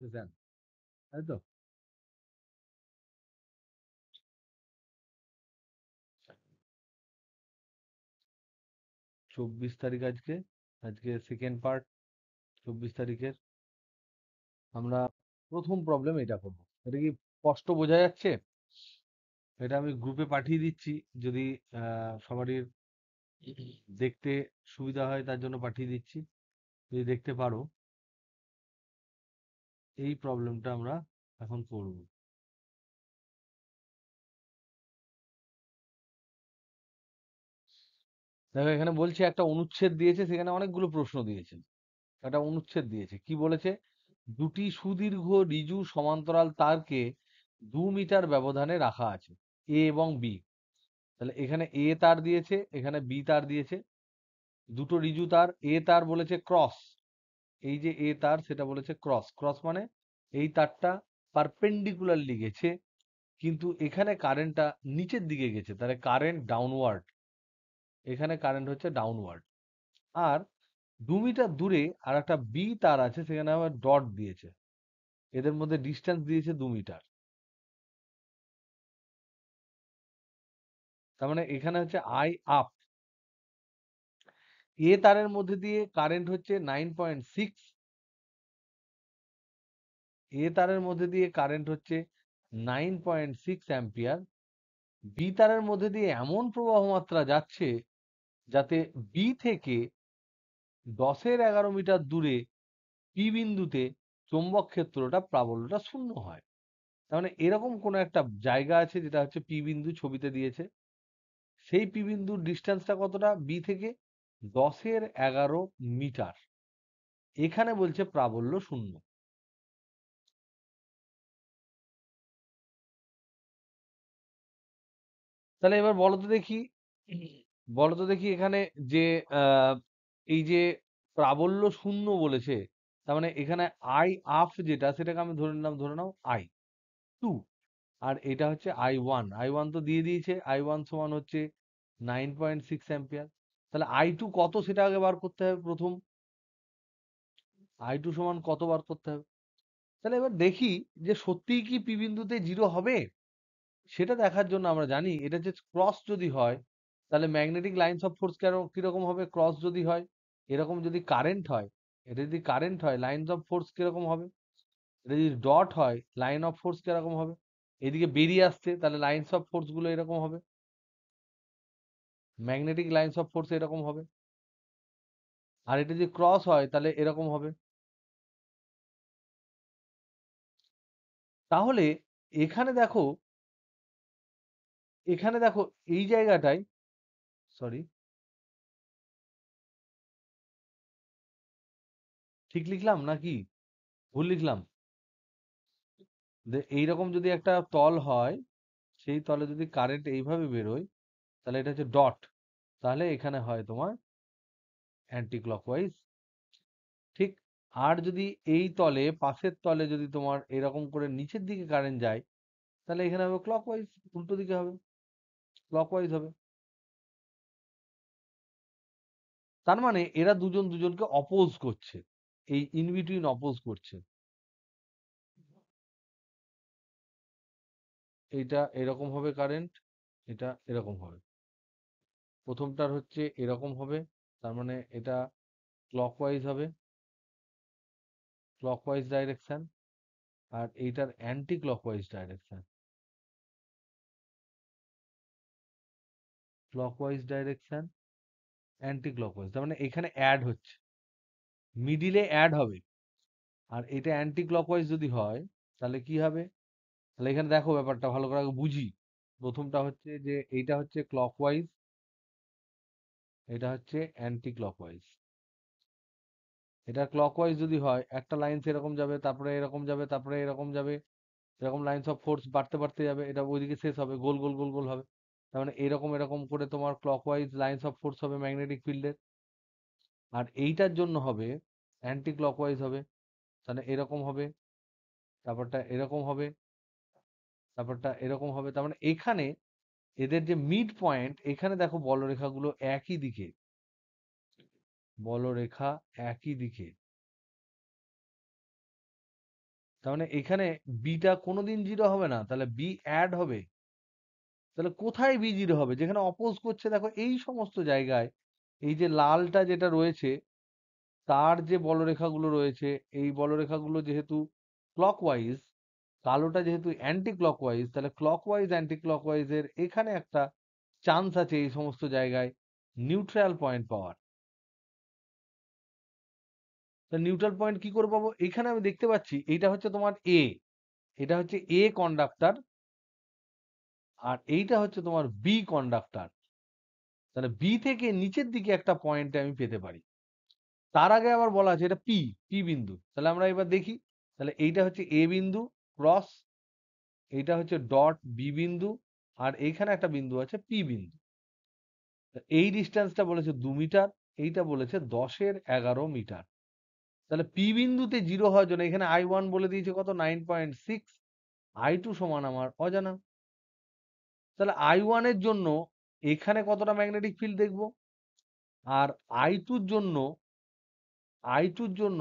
দেন, তাই তো? 24 তারিখ আজকে। আজকে সেকেন্ড পার্ট 24 তারিখের। আমরা প্রথম প্রবলেম এটা করবো। এটা কি স্পষ্ট বোঝা যাচ্ছে? এটা আমি গ্রুপে পাঠিয়ে দিচ্ছি, যদি সবারই দেখতে সুবিধা হয় তার জন্য পাঠিয়ে দিচ্ছি। যদি দেখতে পারো, এই প্রবলেমটা আমরা এখন করব। দেখো এখানে বলছে একটা অনুচ্ছেদ দিয়েছে, সেখানে অনেকগুলো প্রশ্ন দিয়েছে। একটা অনুচ্ছেদ দিয়েছে, কি বলেছে? দুটি সুদীর্ঘ ঋজু সমান্তরাল তারকে 2 মিটার ব্যবধানে রাখা আছে, এ এবং বি। তাহলে এখানে এ তার দিয়েছে, এখানে বি তার দিয়েছে। দুটো ঋজু তার, এ তার বলেছে ক্রস, এই যে এ তার সেটা বলেছে ক্রস। ক্রস মানে এই তারটা পারপেন্ডিকুলারলি গেছে, কিন্তু এখানে কারেন্টটা নিচের দিকে গেছে, তাহলে কারেন্ট ডাউনওয়ার্ড। এখানে কারেন্ট হচ্ছে ডাউনওয়ার্ড। আর 2 মিটার দূরে আর একটা বি তার আছে, সেখানে আবার ডট দিয়েছে, এদের মধ্যে ডিস্টেন্স দিয়েছে 2 মিটার। তার মানে এখানে হচ্ছে আই আপ। এ তারের মধ্যে দিয়ে কারেন্ট হচ্ছে 9.6, এ তারের মধ্যে দিয়ে কারেন্ট হচ্ছে 9.6 অ্যাম্পিয়ার। বি তারের মধ্যে দিয়ে এমন প্রবাহ মাত্রা যাচ্ছে যাতে বি থেকে 10-11 মিটার দূরে পি বিন্দুতে চৌম্বক ক্ষেত্রটা প্রাবল্যটা শূন্য হয়। তার মানে এরকম কোনো একটা জায়গা আছে যেটা হচ্ছে পি বিন্দু, ছবিতে দিয়েছে। সেই পি বিন্দুর ডিস্টেন্সটা কতটা বি থেকে? 10-11 মিটার। এখানে বলছে প্রাবল্য শূন্য। তাহলে এবার বলো তো দেখি, বলো তো দেখি এখানে যে আহ, এই যে প্রাবল্য শূন্য বলেছে, তার মানে এখানে আই আফ যেটা, সেটাকে আমি ধরে নিলাম, ধরে নাও I2। আর এটা হচ্ছে I1। I1 তো দিয়ে দিয়েছে, I1 সমান হচ্ছে 9.6 অ্যাম্পিয়ার। তাহলে I2 কত সেটা আগে বার করতে হবে প্রথম। I2 সমান কত বার করতে হবে? তাহলে এবার দেখি যে সত্যিই কি পি বিন্দুতে জিরো হবে। সেটা দেখার জন্য আমরা জানি এটা যে ক্রস যদি হয়, তাহলে ম্যাগনেটিক লাইনস অফ ফোর্স কিরকম হবে? ক্রস যদি হয়, এরকম যদি কারেন্ট হয়, এটা যদি কারেন্ট হয়, লাইনস অফ ফোর্স কিরকম হবে? এটা যদি ডট হয়, লাইন অফ ফোর্স কিরকম হবে? এদিকে বেরিয়ে আসছে, তাহলে লাইনস অফ ফোর্স গুলো এরকম হবে, ম্যাগনেটিক লাইনস অফ ফোর্স এরকম হবে। আর এটা যদি ক্রস হয় তাহলে এরকম হবে। তাহলে এখানে দেখো, এখানে দেখো এই জায়গাটায়, সরি, ঠিক লিখলাম নাকি ভুল লিখলাম? এইরকম যদি একটা তল হয়, সেই তলে যদি কারেন্ট এইভাবে বেরোয়, তাহলে এটা হচ্ছে ডট। তাহলে এখানে হয় তোমার অ্যান্টি ক্লকওয়াইজ, ঠিক। আর যদি এই তলে, পাশের তলে যদি তোমার এরকম করে নিচের দিকে কারেন্ট যায়, তাহলে এখানে হবে ক্লকওয়াইজ, উল্টো দিকে হবে, ক্লকওয়াইজ হবে। তার মানে এরা দুজন দুজনকে অপোজ করছে, এই ইন বিটুইন অপোজ করছে। এইটা এরকম হবে কারেন্ট, এটা এরকম হবে। প্রথমটার হচ্ছে এরকম হবে, তার মানে এটা ক্লকওয়াইজ হবে, ক্লকওয়াইজ ডাইরেকশন। আর এইটার anticlockwise direction, clockwise direction, anticlockwise. তার মানে এখানে অ্যাড হচ্ছে, মিডিলে অ্যাড হবে। আর এটা অ্যান্টি ক্লকওয়াইজ যদি হয়, তাহলে কি হবে? তাহলে এখানে দেখো ব্যাপারটা ভালো করে আগে বুঝি। প্রথমটা হচ্ছে যে এইটা হচ্ছে ক্লকওয়াইজ, এটা হচ্ছে অ্যান্টি ক্লকওয়াইজ। এটা ক্লকওয়াইজ যদি হয়, একটা লাইন সেরকম যাবে, তারপরে এরকম যাবে, তারপরে এরকম যাবে, এরকম লাইন্স অফ ফোর্স বাড়তে বাড়তে যাবে, এটা ওইদিকে শেষ হবে, গোল গোল গোল গোল হবে। তার মানে এরকম এরকম করে তোমার ক্লকওয়াইজ লাইন্স অফ ফোর্স হবে ম্যাগনেটিক ফিল্ডের। আর এইটার জন্য হবে অ্যান্টি ক্লকওয়াইজ হবে, তাহলে এরকম হবে, তারপরটা এরকম হবে, তারপরটা এরকম হবে। তার মানে এখানে এদের যে মিড পয়েন্ট, এখানে দেখো বলরেখাগুলো একই দিকে, বলরেখা একই দিকে। তার মানে এখানে বিটা কোনোদিন জিরো হবে না, তাহলে বি অ্যাড হবে। তাহলে কোথায় বি জিরো হবে? যেখানে অপোজ করছে দেখো এই সমস্ত জায়গায়, এই যে লালটা যেটা রয়েছে তার যে বলরেখাগুলো রয়েছে, এই বলরেখাগুলো যেহেতু ক্লকওয়াইজ, কালোটা যেহেতু অ্যান্টি ক্লকওয়াইজ, তাহলে ক্লকওয়াইজ অ্যান্টি ক্লকওয়াইজ এর এখানে একটা চান্স আছে এই সমস্ত জায়গায় নিউট্রাল পয়েন্ট পাওয়ার। তা নিউট্রাল পয়েন্ট কি করে পাবো? এখানে আমি দেখতে পাচ্ছি এইটা হচ্ছে তোমার এ, এটা হচ্ছে এ কন্ডাক্টর, আর এইটা হচ্ছে তোমার বি কন্ডাক্টর। তাহলে বি থেকে নিচের দিকে একটা পয়েন্ট আমি পেতে পারি। তার আগে আবার বলা আছে এটা পি, পি বিন্দু। তাহলে আমরা এবার দেখি, তাহলে এইটা হচ্ছে এ বিন্দু ক্রস, এইটা হচ্ছে ডট বি বিন্দু, আর এইখানে একটা বিন্দু আছে পি বিন্দু। এই ডিস্টেন্সটা বলেছে 2 মিটার, এইটা বলেছে 10^11 মিটার। তাহলে পি বিন্দুতে জিরো হওয়ার জন্য এখানে I1 বলে দিয়েছে কত, 9.6, I2 সমান আমার অজানা। তাহলে I1 এর জন্য এখানে কতটা ম্যাগনেটিক ফিল্ড দেখবো, আর I2 জন্য, I2 জন্য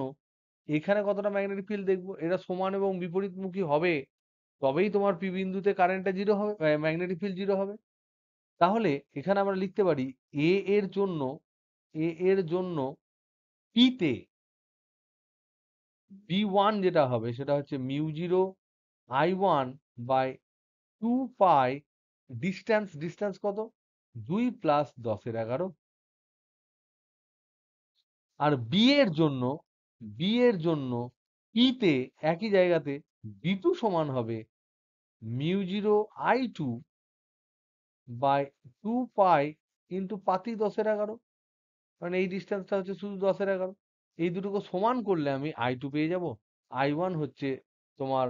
এখানে কতটা ম্যাগনেটিক ফিল্ড দেখবো, এটা সমান এবং বিপরীতমুখী হবে, তবেই তোমার পি বিন্দুতে কারেন্টটা জিরো হবে, ম্যাগনেটিক ফিল্ড জিরো হবে। তাহলে এখানে আমরা লিখতে পারি এ এর জন্য, এ এর জন্য পিতে B1 যেটা হবে সেটা হচ্ছে mu 0 I1 by 2 pi, distance কত, 2 প্লাস 10^11। আর বি এর জন্য পিতে একই জায়গাতে B2 সমান হবে mu 0 I2 by 2 pi into পাতি 10^11, কারণ এই ডিস্টেন্সটা হচ্ছে শুধু 10^11। এই দুটোকে সমান করলে আমি I2 পেয়ে যাব। I1 হচ্ছে তোমার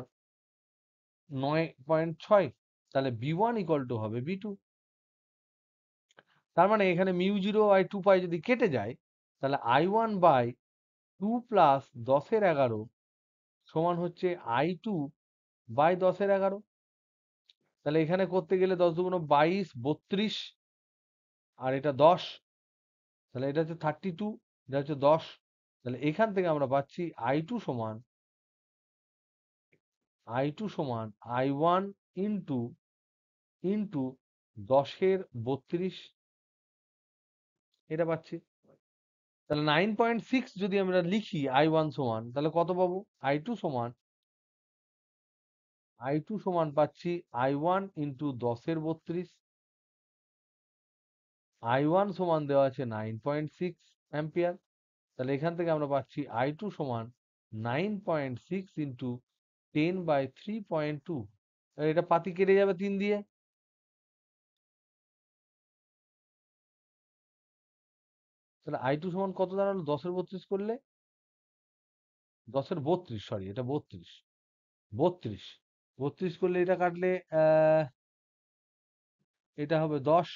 9.6, তাহলে B1 ইকুয়াল টু হবে B2। তার মানে এখানে মিউ 0/2 পাই যদি কেটে যায়, তাহলে I1 বাই 2 প্লাস 10^11 সমান হচ্ছে I2 বাই 10^11। তাহলে এখানে করতে গেলে 10 দুগুণ 22, 32, আর এটা 10, তাহলে এটা হচ্ছে 32, এটা হচ্ছে 10। তাহলে এখান থেকে আমরা পাচ্ছি I2 সমান I1 ইন্টু ইন্টু 10^32, এটা পাচ্ছি। তাহলে 9.6 যদি আমরা লিখি I1 সমান, তাহলে কত পাবো? I2 সমান পাচ্ছি I1 ইন্টু 10^32, I1 সমান দেওয়া আছে 9.6 অ্যাম্পিয়ার। তাহলে এখান থেকে আমরা পাচ্ছি I2 সমান 9.6 ইন্টু 10/3.2। এটা পাতি কেটে যাবে 3 দিয়ে। তাহলে I2 সমান কত দাঁড়ালো 10^32 করলে, 10^32, সরি এটা 32, 32, 32 করলে এটা কাটলে এটা হবে 10,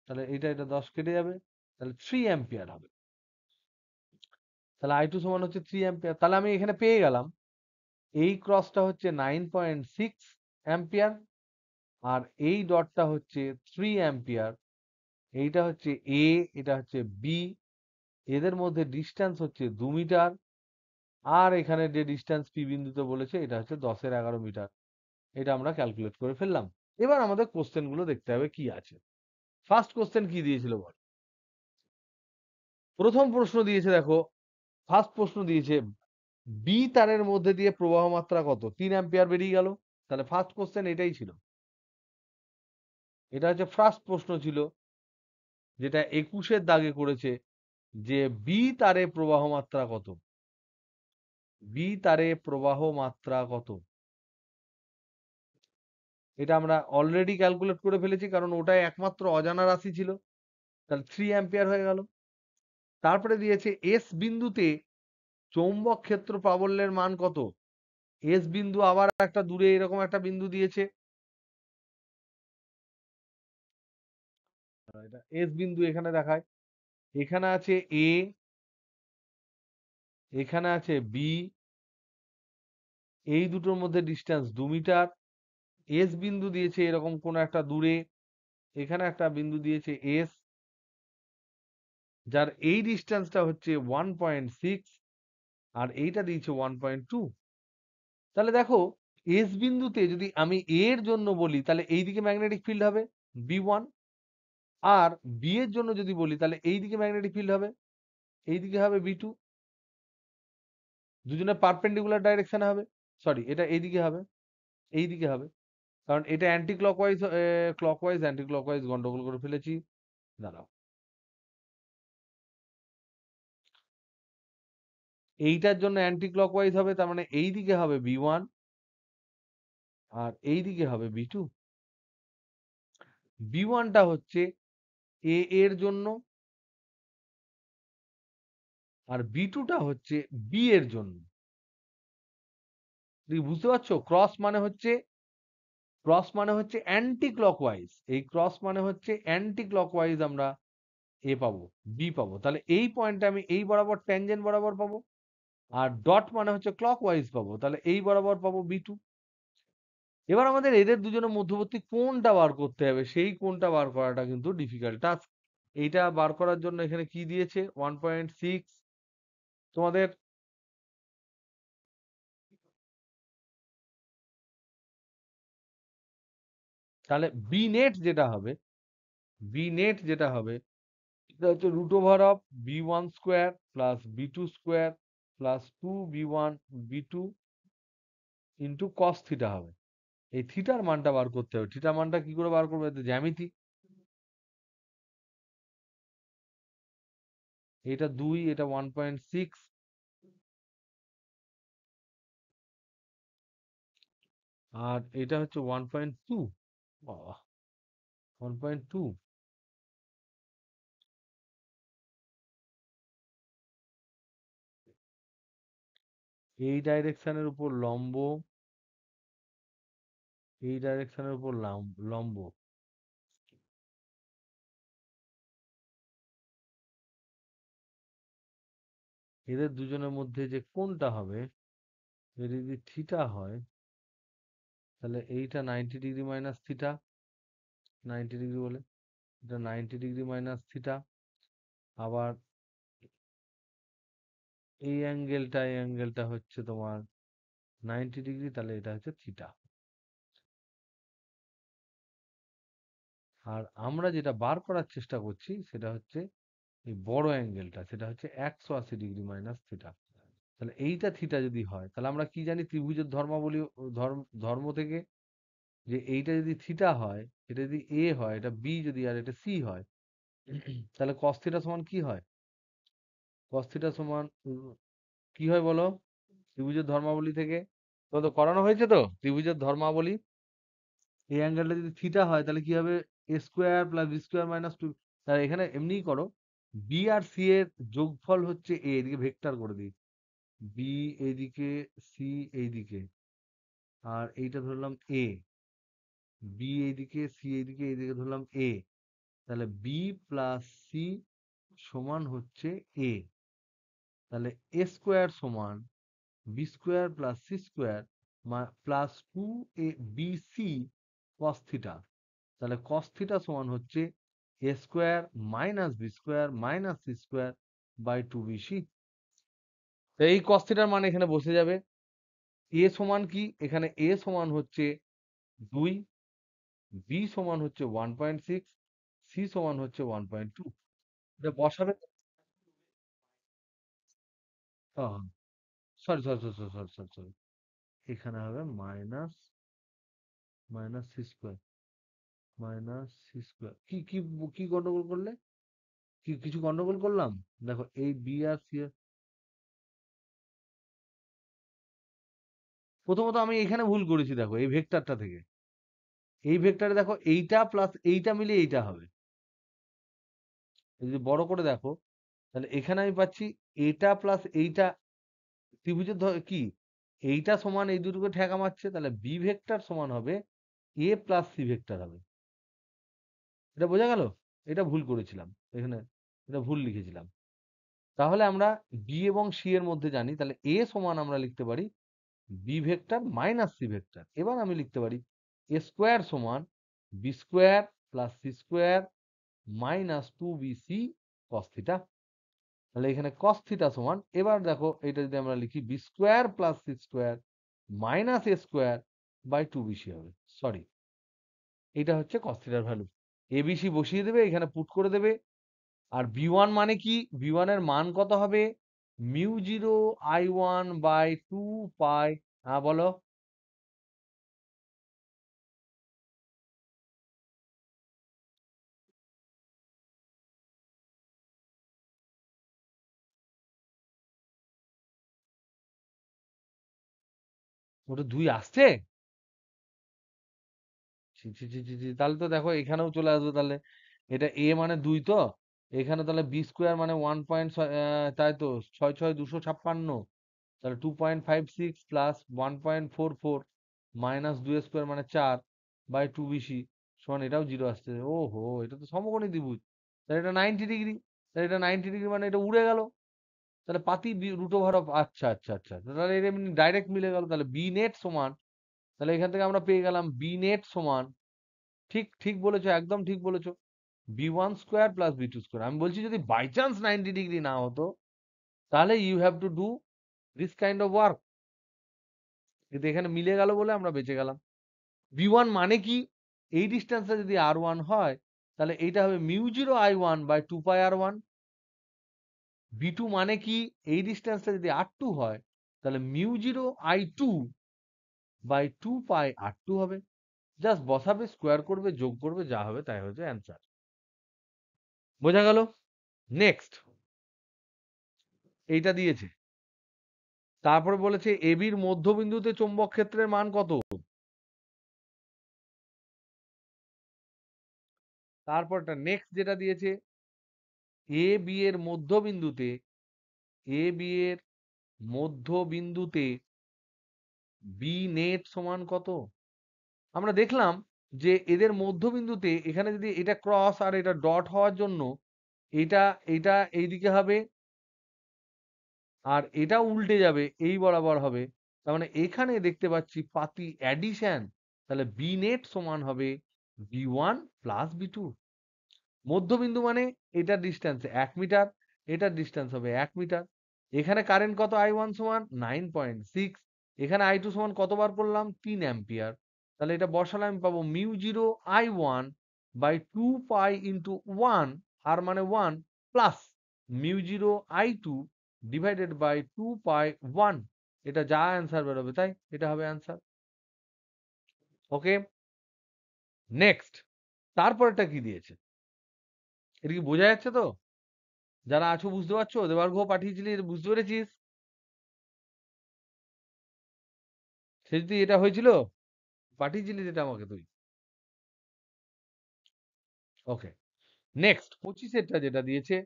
তাহলে এটা 10 কেটে যাবে, তাহলে 3 অ্যাম্পিয়ার হবে। তাহলে I2 সমান হচ্ছে 3 অ্যাম্পিয়ার। তাহলে আমি এখানে পেয়ে গেলাম এই ক্রসটা হচ্ছে 9.6 অ্যাম্পিয়ার, আর এই ডটটা হচ্ছে 3 অ্যাম্পিয়ার। এইটা হচ্ছে এ, এটা হচ্ছে বি, এদের মধ্যে ডিস্টেন্স হচ্ছে 2 মিটার, আর এখানে যে ডিস্টেন্স পি বিন্দুতে বলেছে এটা হচ্ছে 10^11 মিটার। এটা আমরা ক্যালকুলেট করে ফেললাম। এবার আমাদের কোশ্চেন গুলো দেখতে হবে কি আছে। ফার্স্ট কোশ্চেন কি দিয়েছিল বল? প্রথম প্রশ্ন দিয়েছে দেখো, ফার্স্ট প্রশ্ন দিয়েছে বি তারের মধ্যে দিয়ে প্রবাহ মাত্রা কত, 3 অ্যাম্পিয়ার বেরিয়ে গেল। তাহলে ফার্স্ট কোশ্চেন এটাই ছিল, এটা হচ্ছে ফার্স্ট প্রশ্ন ছিল, যেটা 21-এর দাগে করেছে, যে বি তারে প্রবাহ মাত্রা কত, বি তারে প্রবাহ মাত্রা কত। এটা আমরা অলরেডি ক্যালকুলেট করে ফেলেছি, কারণ ওটাই একমাত্র অজানা রাশি ছিল। তাহলে 3 অ্যাম্পিয়ার হয়ে গেল। তারপরে দিয়েছে এস বিন্দুতে চৌম্বক ক্ষেত্র প্রাবল্যের মান কত। এস বিন্দু আবার একটা দূরে এরকম একটা বিন্দু দিয়েছে, এটা এস বিন্দু এখানে দেখায়। এখানে আছে এ, এখানে আছে বি, এই দুটোর মধ্যে ডিস্টেন্স 2 মিটার। এস বিন্দু দিয়েছে এরকম কোন একটা দূরে, এখানে একটা বিন্দু দিয়েছে এস, যার এই ডিস্টেন্সটা হচ্ছে 1.6, আর এইটা দিয়েছে 1.2। তাহলে দেখো এস বিন্দুতে যদি আমি এ এর জন্য বলি তাহলে এইদিকে ম্যাগনেটিক ফিল্ড হবে B1, আর বি এর জন্য যদি বলি তাহলে এইদিকে ম্যাগনেটিক ফিল্ড হবে, এইদিকে হবে B2। দুজনে পারপেন্ডিকুলার ডাইরেকশনে হবে, সরি এটা এইদিকে হবে, এইদিকে হবে, কারণ এটা anti clockwise, clockwise anti clockwise গন্ডগোল করে ফেলেছি। দাঁড়াও, এইটার জন্য অ্যান্টি ক্লকওয়াইজ হবে, তার মানে এইদিকে হবে B1 আর এইদিকে হবে B2। B1টা হচ্ছে এ এর জন্য আর B2টা হচ্ছে বি এর জন্য। তুমি বুঝতে পারছো? ক্রস মানে হচ্ছে অ্যান্টি ক্লকওয়াইজ, এই ক্রস মানে হচ্ছে অ্যান্টি ক্লকওয়াইজ আমরা এ পাবো, বি পাবো। তাহলে এই পয়েন্টটা আমি এই বরাবর ট্যানজেন্ট বরাবর পাবো, আর ডট মানে হচ্ছে ক্লকওয়াইজ পাবো, তাহলে এই বরাবর পাবো B2। এবার আমাদের এদের দুজনের মধ্যবর্তী কোণটা বার করতে হবে, সেই কোণটা বার করাটা কিন্তু ডিফিকাল্ট টাস্ক। এইটা বার করার জন্য এখানে কি দিয়েছে 1.6 তোমাদের। তাহলে বি নেট যেটা হবে সেটা হচ্ছে √of B1² plus B2² plus 2B1 B2 into cos theta হবে। এই থিটার মানটা বার করতে হবে। থিটার মানটা কি করে বার করবো? এটা জ্যামিতি, এটা 2, এটা 1.6, আর এটা হচ্ছে 1.2। বাবা, 1.2। এই ডাইরেকশনের উপর লম্ব, এই ডাইরেকশনের উপর লম্ব, এদের দুজনের মধ্যে যে কোণটা হবে, যদি থিটা হয় তাহলে এইটা 90° মাইনাস থিটা, 90° বলে এটা 90° মাইনাস থিটা। আবার এই অ্যাঙ্গেলটা হচ্ছে তোমার 90°, তাহলে এটা হচ্ছে থিটা। আর আমরা যেটা বার করার চেষ্টা করছি সেটা হচ্ছে এই বড় অ্যাঙ্গেলটা, সেটা হচ্ছে 180° মাইনাস থিটা। তাহলে এইটা থিটা যদি হয় তাহলে আমরা কি জানি ত্রিভুজের ধর্মাবলী, ধর্ম থেকে, যে এইটা যদি থিটা হয়, এটা যদি এ হয়, এটা বি যদি, আর এটা সি হয়, তাহলে কস থিটা সমান কি হয়? কস থিটা সমান কি হয় বলো ত্রিভুজের ধর্মাবলী থেকে? তো তো করানো হয়েছে তো ত্রিভুজের ধর্মাবলী। এই অ্যাঙ্গেলটা যদি থিটা হয় তাহলে কি হবে? A² plus B² minus 2। তাহলে এখানে এমনিই করো, বি আর সি এর যোগফল হচ্ছে এ, এদিকে ভেক্টর করে দিই, বি এইদিকে, সি এইদিকে, আর এইটা ধরলাম এ, বি এইদিকে, সি এইদিকে, এইদিকে ধরলাম এ। তাহলে বি প্লাস সি সমান হচ্ছে এ। তাহলে A² সমান B² plus C² plus 2ABC cos theta. তাহলে কস থিটা সমান হচ্ছে A² minus B² minus C² by 2BC। এই কস থিটার মান এখানে বসে যাবে। এ সমান কি? এখানে এ সমান হচ্ছে 2, বি সমান হচ্ছে 1.6, সি সমান হচ্ছে 1.2। এটা বসাবে। Sorry sorry sorry sorry sorry sorry, এখানে হবে minus minus C², minus C²। কি কি কি গন্ডগোল করলে? কিছু গন্ডগোল করলাম? দেখো এই বি আর সি এর, প্রথমত আমি এখানে ভুল করেছি, দেখো এই ভেক্টরটা থেকে, এই ভেক্টরে দেখো এইটা প্লাস এইটা মিলে এইটা হবে। যদি বড় করে দেখো তাহলে এখানে আমি পাচ্ছি এটা প্লাস এইটা, ত্রিভুজের কি এইটা সমান এই দুটোকে ঠেকা মারছে, তাহলে বি ভেক্টর সমান হবে এ প্লাস সি ভেক্টর হবে। এটা বোঝা গেল? এটা ভুল করেছিলাম এখানে, এটা ভুল লিখেছিলাম। তাহলে আমরা বি এবং সি এর মধ্যে জানি, তাহলে এ সমান আমরা লিখতে পারি B vector minus C vector. এবার আমি লিখতে পারি A² সমান B² plus C² minus 2BC cos theta. তাহলে এখানে কস থিটা সমান, এবার দেখো এটা যদি আমরা লিখি B² plus C² minus A square by two BC হবে। সরি, এটা হচ্ছে কস থিটার ভ্যালু। এবিসি বসিয়ে দেবে, এখানে পুট করে দেবে। আর বি ওয়ান মানে কি? বি ওয়ান এর মান কত হবে? Mu zero I one by two pi. হ্যাঁ বলো। ওটা 2 আসছে? ছি, ছি, ছি, ছি, ছি। তাহলে তো দেখো এখানেও চলে আসবে তাহলে। এটা এ মানে 2 তো, এখানে তাহলে বি স্কোয়ার মানে 1. তাই তো, 6 6 256, তাহলে 2.56 প্লাস 1.44 মাইনাস 2 স্কোয়ার মানে 4 বাই 2 বিসি সমান, এটাও 0 আসছে। ওহো, এটা তো সমকোণী ত্রিভুজ। তাহলে এটা 90 ডিগ্রি। তাহলে এটা 90 ডিগ্রি মানে এটা উড়ে গেল। তাহলে পাতি রুট ওভার অফ, আচ্ছা আচ্ছা আচ্ছা, তাহলে এটা এমনি ডাইরেক্ট মিলে গেল। তাহলে বি নেট সমান, তাহলে এখান থেকে আমরা পেয়ে গেলাম বি নেট সমান, ঠিক ঠিক বলেছো, একদম ঠিক বলেছো, B one square plus B two square. আমি বলছি যদি বাই চান্স 90 ডিগ্রি না হতো, তাহলে you have to do this kind of work. কিন্তু এখানে মিলে গেল বলে আমরা বেঁচে গেলাম। বি ওয়ান মানে কি? এই ডিস্টেন্সটা যদি আর ওয়ান হয়, তাহলে এইটা হবে mu zero I one by two pi R one. B two মানে কি? এই ডিস্টেন্সটা যদি আর টু হয়, তাহলে mu zero I two by two pi R two হবে। জাস্ট বসাবে, স্কোয়ার করবে, যোগ করবে, যা হবে তাই হচ্ছে অ্যান্সার। বোঝা গেল? নেক্সট, এইটা দিয়েছে। তারপরে বলেছে এবির মধ্যবিন্দুতে চৌম্বক ক্ষেত্রের মান কত? তারপরটা নেক্সট যেটা দিয়েছে, এ বি এর মধ্যবিন্দুতে, এ বি এর মধ্যবিন্দুতে বি নেট সমান কত? আমরা দেখলাম যে এদের মধ্যবিন্দুতে এখানে যদি এটা ক্রস আর এটা ডট হওয়ার জন্য এটা এটা এইদিকে হবে, আর এটা উল্টে যাবে, এই বরাবর হবে। তার মানে এখানে দেখতে পাচ্ছি পাতি অ্যাডিশন। তাহলে বি নেট সমান হবে B one plus B two. মধ্যবিন্দু মানে এটার ডিস্টেন্স 1 মিটার, এটার ডিস্টেন্স হবে 1 মিটার। এখানে কারেন্ট কত? আই ওয়ান সমান 9.6, এখানে আই টু সমান কতবার করলাম? 3 অ্যাম্পিয়ার। তাহলে এটা বসালে আমি পাবো mu zero I one by two pi into one, আর মানে one, plus mu zero I two divided by two pi one. এটা যা অ্যান্সার বেরোবে তাই এটা হবে অ্যান্সার। ওকে, নেক্সট। তারপরটা কি দিয়েছে? এটা কি বোঝা যাচ্ছে তো? যারা আছো বুঝতে পারছো? দেবার্ঘ পাঠিয়েছিলি, বুঝতে পেরেছিস? সেদিন এটা হয়েছিল, পাঠিয়েছিলি যেটা আমাকে তুই। ওকে, নেক্সট 25-এরটা যেটা দিয়েছে,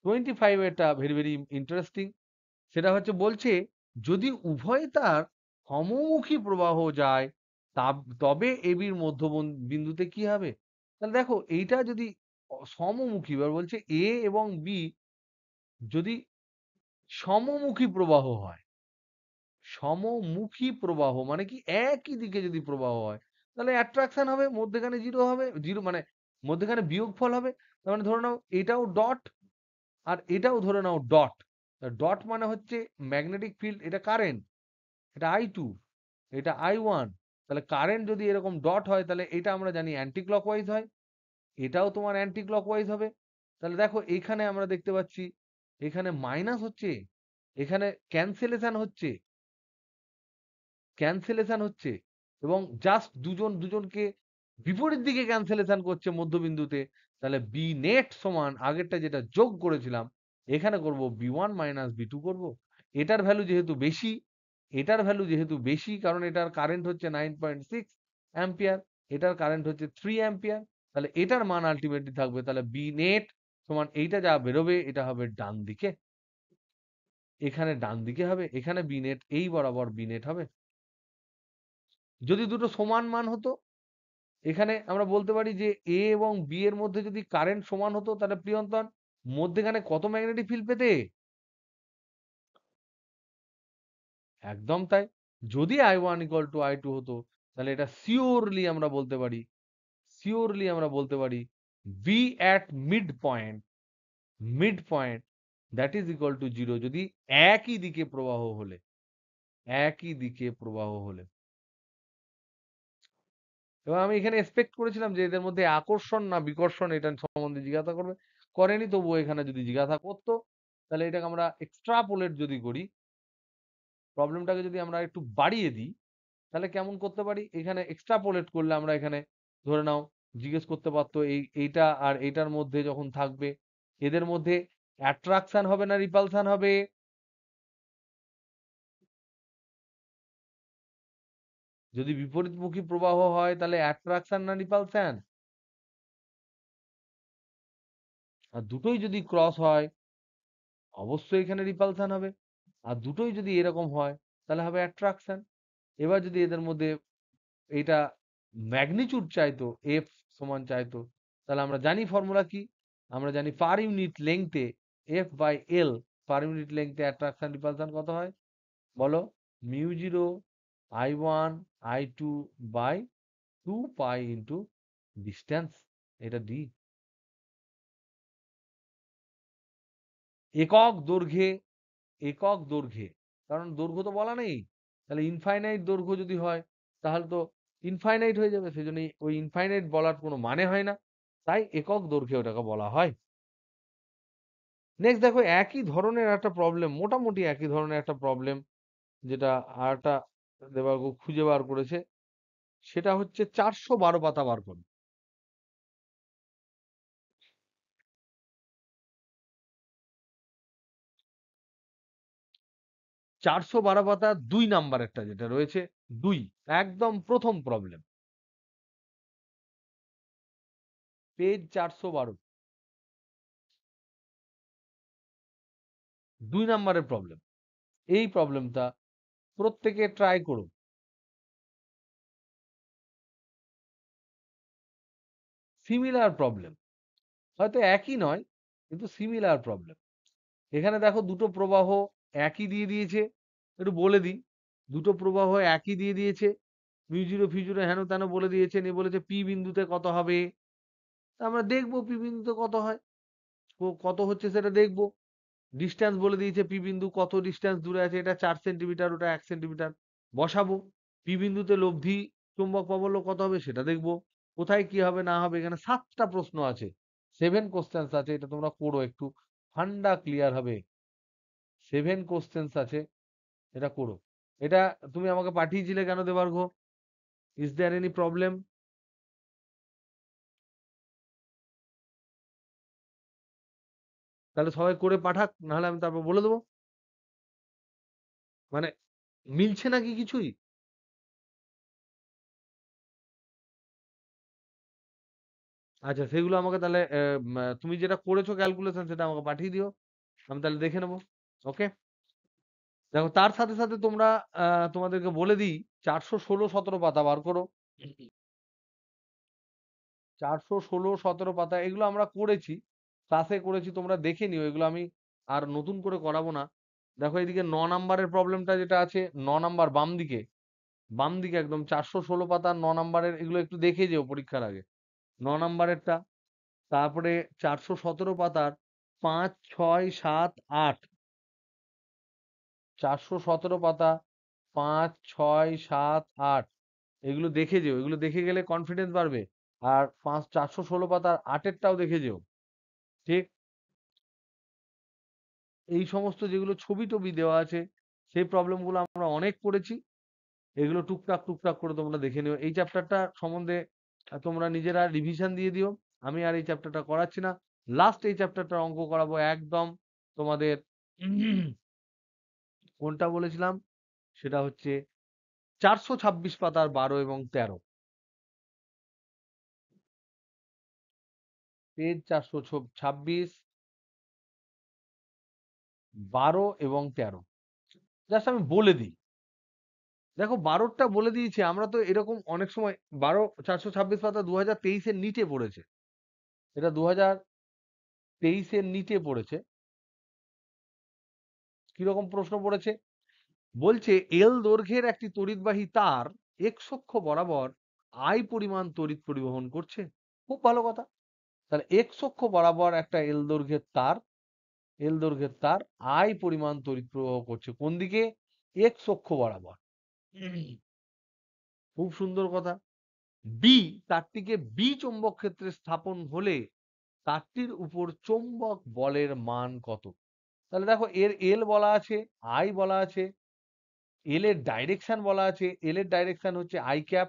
25 এরটা ভেরি ভেরি ইন্টারেস্টিং। সেটা হচ্ছে বলছে যদি উভয় তার সমমুখী প্রবাহ যায়, তবে এবির মধ্য বিন্দুতে কি হবে? তাহলে দেখো এইটা যদি সমমুখী, এবার বলছে এ এবং বি যদি সমমুখী প্রবাহ হয়, সমমুখী প্রবাহ মানে কি? একই দিকে যদি প্রবাহ হয়, তাহলে অ্যাট্রাকশন হবে, মধ্যেখানে জিরো হবে, জিরো মানে মধ্যেখানে বিয়োগফল হবে। তার মানে ধরে নাও এটাও ডট আর এটাও ধরে নাও ডট। ডট মানে হচ্ছে ম্যাগনেটিক ফিল্ড, এটা কারেন্ট, এটা আই টু, এটা আই ওয়ান। তাহলে কারেন্ট যদি এরকম ডট হয়, তাহলে এটা আমরা জানি অ্যান্টি ক্লকওয়াইজ হয়, এটাও তোমার অ্যান্টি ক্লকওয়াইজ হবে। তাহলে দেখো এখানে আমরা দেখতে পাচ্ছি এখানে মাইনাস হচ্ছে, এখানে ক্যান্সেলেশন হচ্ছে, ক্যান্সেলেশন হচ্ছে, এবং জাস্ট দুজন দুজনকে বিপরীত দিকে ক্যান্সেলেশন করছে মধ্যবিন্দুতে। তাহলে বি নেট সমান আগেরটা যেটা যোগ করেছিলাম, এখানে করব B one minus B two করবো। এটার ভ্যালু যেহেতু বেশি, এটার ভ্যালু যেহেতু বেশি, কারণ এটার কারেন্ট হচ্ছে 9.6 অ্যাম্পিয়ার, এটার কারেন্ট হচ্ছে 3 অ্যাম্পিয়ার, তাহলে এটার মান আলটিমেটলি থাকবে, তাহলে বি নেট সমান এইটা যা বেরোবে এটা হবে ডান দিকে, এখানে ডান দিকে হবে, এখানে বি নেট এই বরাবর বি নেট হবে। যদি দুটো সমান মান হতো, এখানে আমরা বলতে পারি যে এ এবং বি এর মধ্যে যদি কারেন্ট সমান হতো, তাহলে প্রিয়ন্তন মধ্যেখানে কত ম্যাগনেটিক ফিল্ড পেতে? একদম তাই। যদি I one equal to I two হতো, তাহলে এটা শিওরলি আমরা বলতে পারি, শিওরলি আমরা বলতে পারি B at mid point, mid point that is equal to zero, যদি একই দিকে প্রবাহ হলে। একই দিকে প্রবাহ হলে। এবং আমি এখানে এক্সপেক্ট করেছিলাম যে এদের মধ্যে আকর্ষণ না বিকর্ষণ এটা সম্বন্ধে জিজ্ঞাসা করবে, করেনি। তবুও এখানে যদি জিজ্ঞাসা করতো তাহলে এটাকে আমরা এক্সট্রাপোলেট যদি করি, প্রবলেমটাকে যদি আমরা একটু বাড়িয়ে দিই, তাহলে কেমন করতে পারি? এখানে এক্সট্রাপোলেট করলে আমরা এখানে ধরে নাও জিজ্ঞেস করতে পারতো এইটা আর এইটার মধ্যে যখন থাকবে, এদের মধ্যে অ্যাট্রাকশন হবে না রিপালশন হবে? যদি বিপরীতমুখী প্রবাহ হয় তাহলে অ্যাট্রাকশন না রিপালশন? আর দুটোই যদি ক্রস হয় অবশ্যই এখানে রিপালশন হবে। আর দুটোই যদি এরকম হয় তাহলে হবে অ্যাট্রাকশন। এবার যদি এদের মধ্যে এইটা ম্যাগনিচিউড চাইতো, এফ সমান চাইতো, তাহলে আমরা জানি ফর্মুলা কি? আমরা জানি পার ইউনিট লেংথে F by L, per unit লেংথে অ্যাট্রাকশন রিপালশন কত হয় বলো? Mu zero I one I two by 2 pi into distance. এটা ডি। একক দৈর্ঘ্যে, একক দৈর্ঘ্যে, কারণ দৈর্ঘ্য তো বলা নেই। তাহলে ইনফাইনাইট দৈর্ঘ্য যদি হয় তাহলে তো ইনফাইনাইট হয়ে যাবে, সেই জন্য ওই ইনফাইনাইট বলার কোনো মানে হয় না, তাই একক দৈর্ঘ্যে ওটাকে বলা হয়। নেক্সট দেখো একই ধরনের একটা প্রবলেম, মোটামুটি একই ধরনের একটা প্রবলেম, যেটা আর একটা দেবার্গ খুঁজে বার করেছে। সেটা হচ্ছে 412 পাতা বার করো। 412 পাতা 2 নাম্বারেরটা যেটা রয়েছে, 2, একদম প্রথম প্রবলেম, পেজ 412, 2 নাম্বারের প্রবলেম। এই প্রবলেমটা প্রত্যেকে ট্রাই করো। সিমিলার প্রবলেম, হয়তো একই নয় কিন্তু সিমিলার প্রবলেম। এখানে দেখো দুটো প্রবাহ একই দিয়ে দিয়েছে, একটু বলে দিই। দুটো প্রবাহ একই দিয়ে দিয়েছে, মিউ জিরো ফি জিরো হেন তেন বলে দিয়েছে, নিয়ে বলেছে পি বিন্দুতে কত হবে। তা আমরা দেখবো পি বিন্দুতে কত হয়, কত হচ্ছে সেটা দেখবো। ডিস্টেন্স বলে দিয়েছে, পি বিন্দু কত ডিস্টেন্স দূরে আছে, এটা 4 সেন্টিমিটার, ওটা 1 সেন্টিমিটার, বসাবো। পি বিন্দুতে লব্ধি চুম্বক প্রবল্য কত হবে সেটা দেখবো। কোথায় কি হবে না হবে, এখানে 7টা প্রশ্ন আছে, 7 কোশ্চেন্স আছে, এটা তোমরা করো একটু, ঠান্ডা ক্লিয়ার হবে। 7 কোশ্চেন্স আছে, এটা করো। এটা তুমি আমাকে পাঠিয়েছিলে কেন Debargha? Is there any problem? তাহলে সবাই করে পাঠাক, নাহলে আমি তারপর বলে দেবো। মানে মিলছে নাকি কিছুই? আচ্ছা সেগুলো আমাকে তাহলে তুমি যেটা করেছো ক্যালকুলেশন সেটা আমাকে পাঠিয়ে দিও, আমি তাহলে দেখে নেবো। ওকে। দেখো তার সাথে সাথে তোমরা তোমাদেরকে বলে দিই, 416 17 পাতা বার করো। 416 17 পাতা এগুলো আমরা করেছি, ক্লাসে করেছি, তোমরা দেখে নিও, এগুলো আমি আর নতুন করে করাবো না। দেখো এদিকে 9 নাম্বারের প্রবলেমটা যেটা আছে, 9 নাম্বার বাম দিকে, বাম দিকে একদম 416 পাতার 9 নাম্বারের, এগুলো একটু দেখে যেও পরীক্ষার আগে। 9 নাম্বারেরটা, তারপরে 417 পাতার 5 6 7 8, 417 পাতা 5 6 7 8, এগুলো দেখে যেও, এগুলো দেখে গেলে কনফিডেন্স বাড়বে। আর 416 পাতার 8এরটাও দেখে যেও। ঠিক, এই সমস্ত যেগুলো ছবি টবি দেওয়া আছে সেই প্রবলেমগুলো আমরা অনেক করেছি, এগুলো টুকটাক টুকটাক করে তোমরা দেখে নিও। এই চ্যাপ্টারটা সম্বন্ধে তোমরা নিজেরা রিভিশন দিয়ে দিও, আমি আর এই চ্যাপ্টারটা করাচ্ছি না। লাস্ট এই চ্যাপ্টারটার অঙ্ক করাবো একদম তোমাদের কোনটা বলেছিলাম, সেটা হচ্ছে 426 পাতার 12 এবং 13, পেজ 426, 12 এবং 13। জাস্ট আমি বলে দিই, দেখো 12টা বলে দিয়েছি, আমরা তো এরকম অনেক সময় 426 পাতা 2023-এর নিটে পড়েছে, এটা 2023-এর নিটে পড়েছে। কিরকম প্রশ্ন পড়েছে বলছে, এল দৈর্ঘ্যের একটি তড়িৎবাহী তার এক্স অক্ষ বরাবর আই পরিমাণ তড়িৎ পরিবহন করছে। খুব ভালো কথা। তাহলে এক্স অক্ষ বরাবর একটা এল দৈর্ঘ্যের তার, এল দৈর্ঘ্যের তার আই পরিমাণ তড়িৎ প্রবাহ করছে কোন দিকে? এক্স অক্ষ বরাবর। খুব সুন্দর কথা। বি, তারটিকে বি চৌম্বক ক্ষেত্রে স্থাপন হলে তারটির উপর চৌম্বক বলের মান কত? তাহলে দেখো এর এল বলা আছে, আই বলা আছে, এল এর ডাইরেকশন বলা আছে, এল এর ডাইরেকশন হচ্ছে আই ক্যাপ,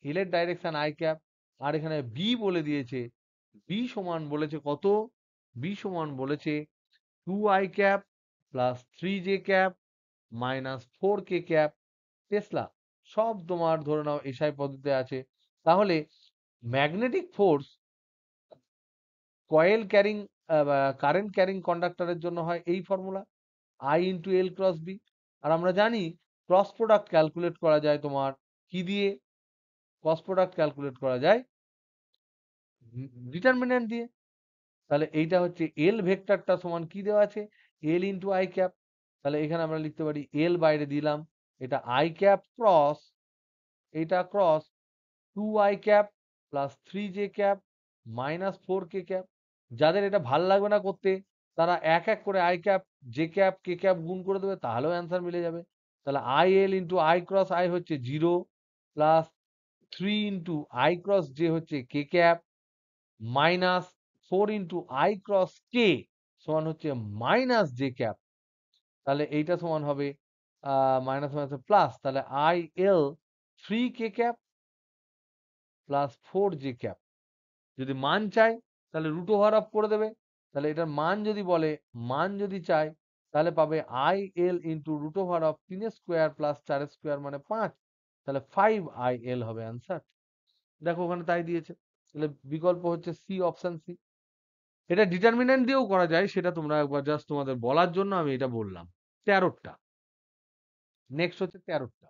এল এর ডাইরেকশন আই ক্যাপ, আর এখানে বি বলে দিয়েছে, বি সমান বলেছে কত? বি সমান বলেছে 2i cap plus 3j cap minus 4k cap tesla. সব তোমার ধরে নাও এসআই পদ্ধতিতে আছে। তাহলে magnetic force coil carrying current carrying কন্ডাক্টরের জন্য হয় এই formula, I into L cross B. আর আমরা জানি ক্রস প্রোডাক্ট ক্যালকুলেট করা যায় তোমার কি দিয়ে? ক্রস প্রোডাক্ট ক্যালকুলেট করা যায় ডিটারমিন্যান্ট দিয়ে। তাহলে এইটা হচ্ছে এল ভেক্টরটা সমান কি দেওয়া আছে? এল ইন্টু আই ক্যাপ। তাহলে এখানে আমরা লিখতে পারি এল বাইরে দিলাম, এটা আই ক্যাপ ক্রস, এটা cross 2i cap plus 3j cap minus 4k cap. যাদের এটা ভাল লাগবে না করতে, তারা এক এক করে I cap J cap K cap গুণ করে দেবে, তাহলেও অ্যান্সার মিলে যাবে। তাহলে I L into I cross I হচ্ছে 0 plus 3 into I cross J হচ্ছে K cap minus 4 into I cross K সমান হচ্ছে মাইনাস জে ক্যাপ। তাহলে এইটা সমান হবে মাইনাস মাইনাস প্লাস, তাহলে I L 3k cap plus 4j cap. যদি মান চাই তাহলে রুট ওভার অফ করে দেবে। তাহলে এটার মান যদি বলে, মান যদি চাই, তাহলে পাবে I L into root over of 3 square plus 4 square মানে 5। তাহলে 5 IL হবে অ্যান্সার। দেখো ওখানে তাই দিয়েছে। তাহলে বিকল্প হচ্ছে সি, অপশন সি। এটা ডিটারমিন্যান্ট দিয়েও করা যায়, সেটা তোমরা একবার জাস্ট তোমাদের বলার জন্য আমি এটা বললাম। 13টা। নেক্সট হচ্ছে 13টা।